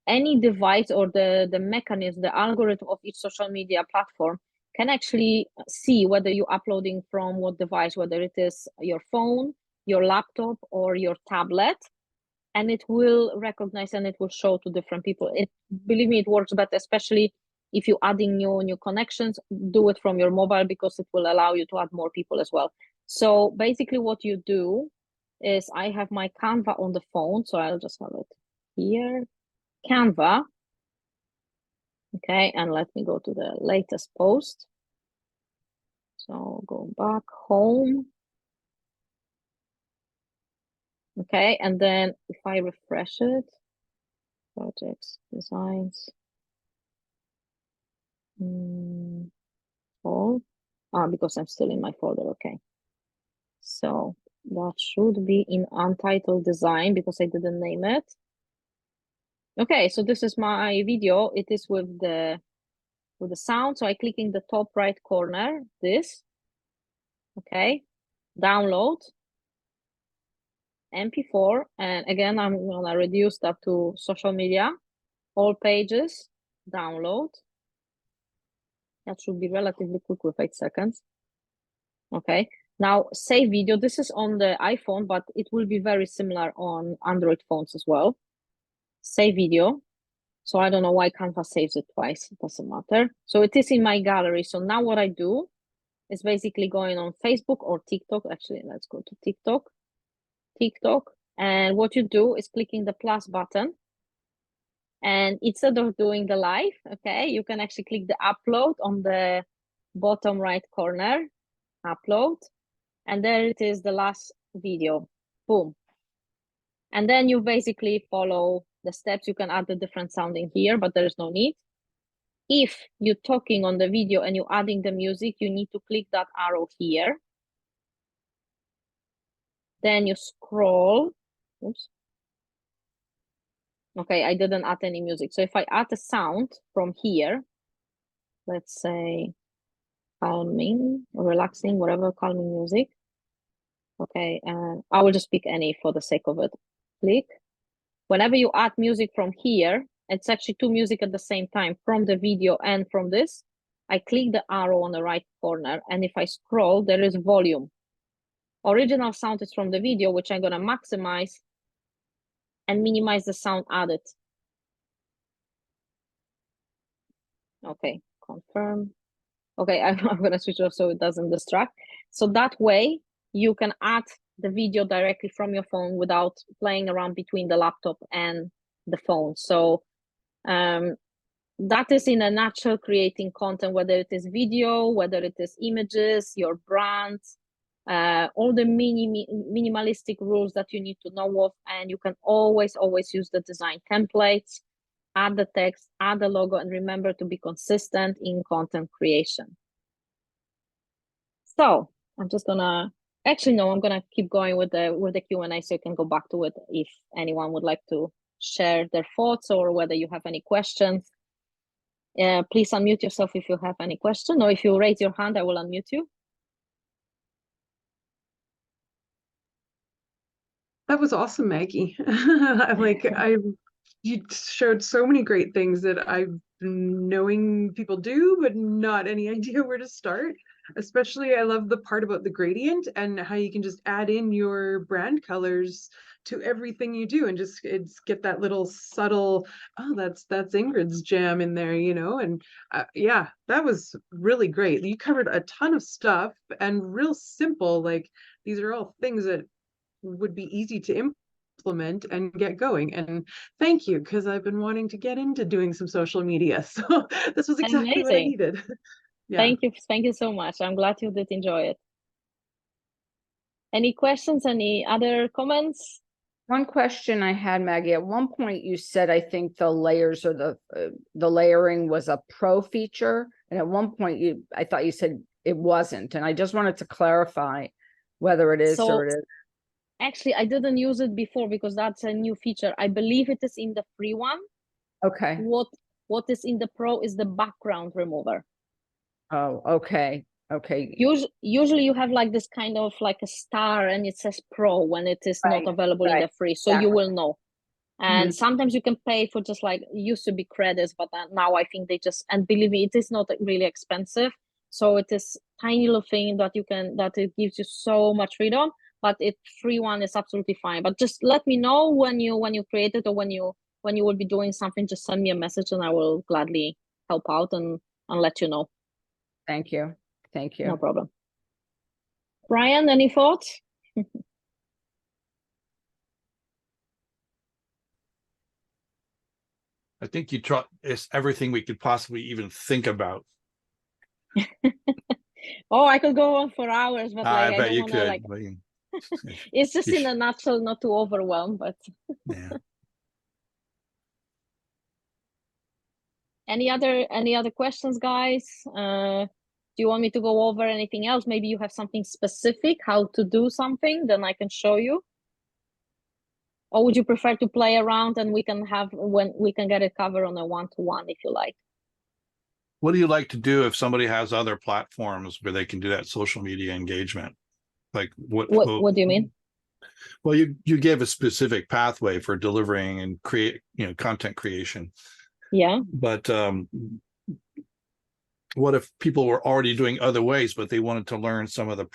any device or the mechanism, the algorithm of each social media platform can actually see whether you're uploading from what device, whether it is your phone, your laptop, or your tablet, and it will recognize and it will show to different people. Believe me, it works better, especially if you're adding new connections. Do it from your mobile, because it will allow you to add more people as well. So basically what you do is, I have my Canva on the phone, so I'll just have it here. Canva. Okay, and let me go to the latest post. So go back home. Okay, and then if I refresh it, projects, designs, all, because I'm still in my folder. Okay, so that should be in untitled design because I didn't name it. Okay, so this is my video. It is with the sound. So I click in the top right corner, this. Okay, download MP4, and again, I'm gonna reduce that to social media, all pages, download. That should be relatively quick with 8 seconds. Okay, now save video. This is on the iPhone, but it will be very similar on Android phones as well. Save video. So I don't know why Canva saves it twice. It doesn't matter. So it is in my gallery. So now what I do is basically going on Facebook or TikTok. Actually, let's go to TikTok. And what you do is clicking the plus button, and instead of doing the live, okay, you can actually click the upload on the bottom right corner, upload, and there it is, the last video. Boom. And then you basically follow the steps. You can add the different sound in here, but there is no need. If you're talking on the video and you're adding the music, you need to click that arrow here. Then you scroll. Oops. Okay, I didn't add any music. So if I add a sound from here, let's say calming, relaxing, whatever, calming music. Okay, and I will just pick any for the sake of it. Click. Whenever you add music from here, it's actually two music at the same time, from the video and from this. I click the arrow on the right corner, and if I scroll, there is volume. Original sound is from the video, which I'm gonna maximize and minimize the sound added. Okay, confirm. Okay, I'm gonna switch off so it doesn't distract. So that way you can add the video directly from your phone without playing around between the laptop and the phone. So that is in a nutshell creating content, whether it is video, whether it is images, your brand, all the minimalistic rules that you need to know of, and you can always use the design templates, add the text, add the logo, and remember to be consistent in content creation. So I'm just gonna Actually, no, I'm gonna keep going with the Q&A, so you can go back to it if anyone would like to share their thoughts or whether you have any questions. Please unmute yourself if you have any question, or if you raise your hand, I will unmute you. That was awesome, Maggie. You showed so many great things that I've been knowing people do, but not any idea where to start. Especially, I love the part about the gradient and how you can just add in your brand colors to everything you do and just get that little subtle, oh, that's Ingrid's jam in there, you know. And yeah, that was really great. You covered a ton of stuff and real simple. Like, these are all things that would be easy to implement and get going. And thank you, because I've been wanting to get into doing some social media. So this was exactly what I needed. Yeah. Thank you so much. I'm glad you did enjoy it. Any questions? Any other comments? One question I had, Maggie, at one point you said, I think the layers or the layering was a pro feature. And at one point I thought you said it wasn't. And I just wanted to clarify whether it is or it is. Actually, I didn't use it before because that's a new feature. I believe it is in the free one. Okay. What is in the pro is the background remover. Oh, okay. Okay. Usually you have like this kind of like a star and it says pro when it is not available in the free. So you will know. And sometimes you can pay for just like, it used to be credits, but now I think they just, and believe me, it is not really expensive. So it is tiny little thing that it gives you so much freedom, but it free one is absolutely fine. But just let me know when you create it, or when you will be doing something, just send me a message and I will gladly help out and let you know. Thank you. Thank you. No problem. Brian, any thoughts? I think you try. It's everything we could possibly even think about. Oh, I could go on for hours, but like, I bet you could. Like, it's just in a nutshell, not to overwhelm, but yeah. Any other questions, guys? Do you want me to go over anything else? Maybe you have something specific, how to do something, then I can show you. Or would you prefer to play around and we can get it covered on a one-to-one if you like? What do you like to do if somebody has other platforms where they can do that social media engagement? Like what do you mean? Well, you gave a specific pathway for delivering and content creation. Yeah. But what if people were already doing other ways, but they wanted to learn some of the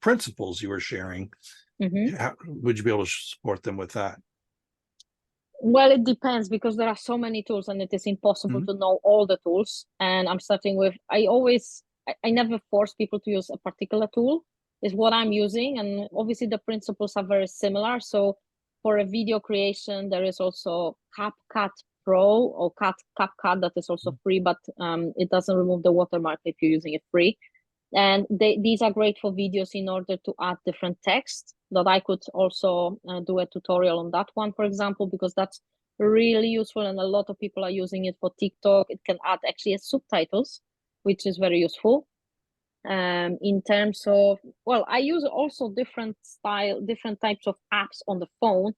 principles you were sharing? How, would you be able to support them with that? Well, it depends, because there are so many tools and it is impossible to know all the tools. And I'm starting with, I never force people to use a particular tool. Is what I'm using, and obviously the principles are very similar. So for a video creation, there is also CapCut Pro or CapCut that is also free, but it doesn't remove the watermark if you're using it free. And these are great for videos in order to add different text. That I could also do a tutorial on that one, for example, because that's really useful, and a lot of people are using it for TikTok. It can add actually subtitles, which is very useful. In terms of, well, I use also different types of apps on the phone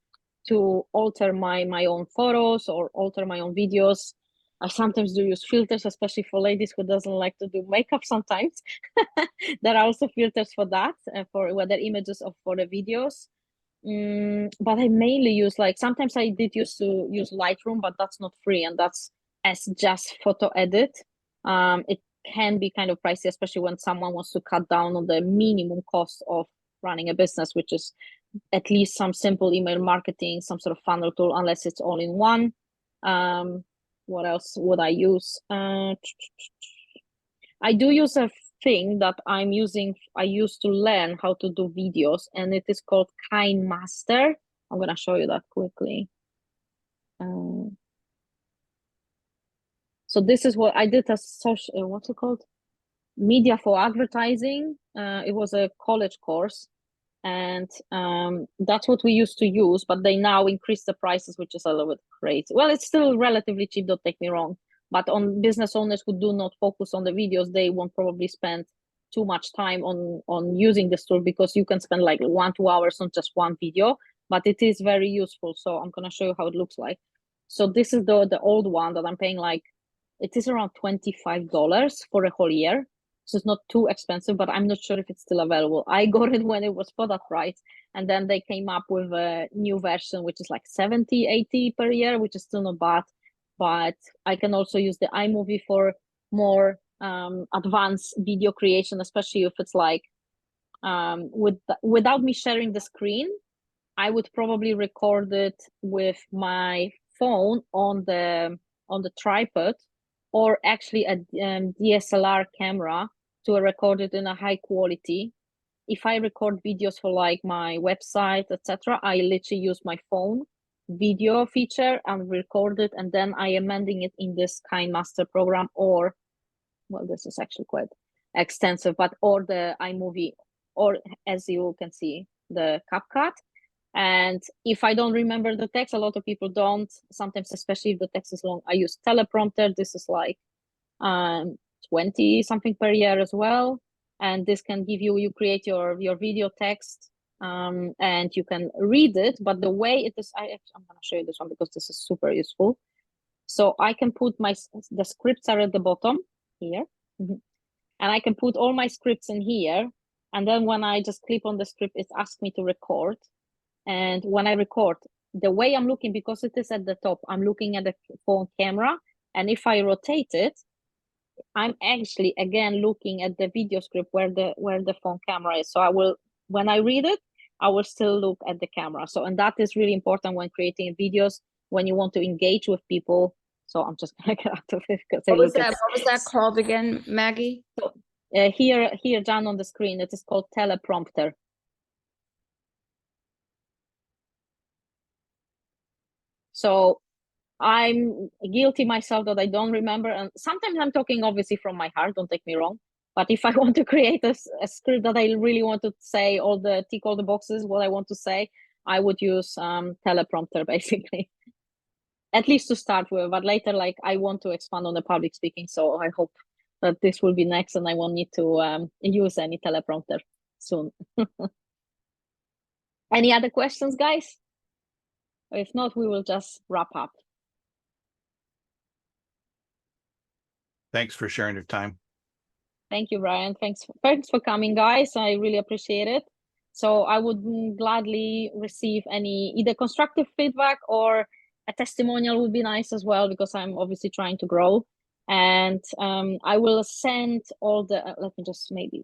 to alter my own photos or alter my own videos. I sometimes do use filters, especially for ladies who doesn't like to do makeup sometimes. There are also filters for that, for whether images or for the videos. But I mainly use, like, sometimes I did used to use Lightroom, but that's not free, and that's as just photo edit. It can be kind of pricey, especially when someone wants to cut down on the minimum cost of running a business, which is at least some simple email marketing, some sort of funnel tool, unless it's all in one. What else would I use? I do use a thing that I used to learn how to do videos, and it is called KineMaster. I'm gonna show you that quickly. So this is what I did as social, what's it called? Media for advertising. It was a college course, and that's what we used to use, but they now increase the prices, which is a little bit crazy. Well, it's still relatively cheap, don't take me wrong, but on business owners who do not focus on the videos, they won't probably spend too much time on using this tool, because you can spend like 1-2 hours on just one video, but it is very useful. So I'm going to show you how it looks like. So this is the old one that I'm paying, like it is around $25 for a whole year. So it's not too expensive, but I'm not sure if it's still available. I got it when it was for that price, and then they came up with a new version, which is like 70, 80 per year, which is still not bad. But I can also use the iMovie for more advanced video creation, especially if it's like without me sharing the screen. I would probably record it with my phone on the tripod, or actually a DSLR camera to record it in a high quality. If I record videos for like my website, etc., I literally use my phone video feature and record it, and then I am amending it in this KineMaster program, or, well, this is actually quite extensive, but or the iMovie, or as you can see, the CapCut. And if I don't remember the text, a lot of people don't, sometimes, especially if the text is long, I use teleprompter. This is like 20 something per year as well. And this can give you create your video text, and you can read it. But the way it is, I'm going to show you this one because this is super useful. So I can put the scripts are at the bottom here. And I can put all my scripts in here. And then when I just click on the script, it asks me to record. And when I record, the way I'm looking, because it is at the top, I'm looking at the phone camera. And if I rotate it, I'm actually again looking at the video script where the phone camera is. So I will, when I read it, I will still look at the camera. So, and that is really important when creating videos, when you want to engage with people. So I'm just gonna get out of it because What was that called again, Maggie? So, here down on the screen, it is called teleprompter. So I'm guilty myself that I don't remember, and sometimes I'm talking obviously from my heart, don't take me wrong, but if I want to create a script that I really want to say, tick all the boxes what I want to say, I would use teleprompter basically, at least to start with. But later, like, I want to expand on the public speaking, so I hope that this will be next and I won't need to use any teleprompter soon. Any other questions, guys? If not, we will just wrap up. Thanks for sharing your time. Thank you, Brian. Thanks for coming, guys. I really appreciate it. So I would gladly receive any either constructive feedback or a testimonial would be nice as well, because I'm obviously trying to grow. And I will send all the, let me just maybe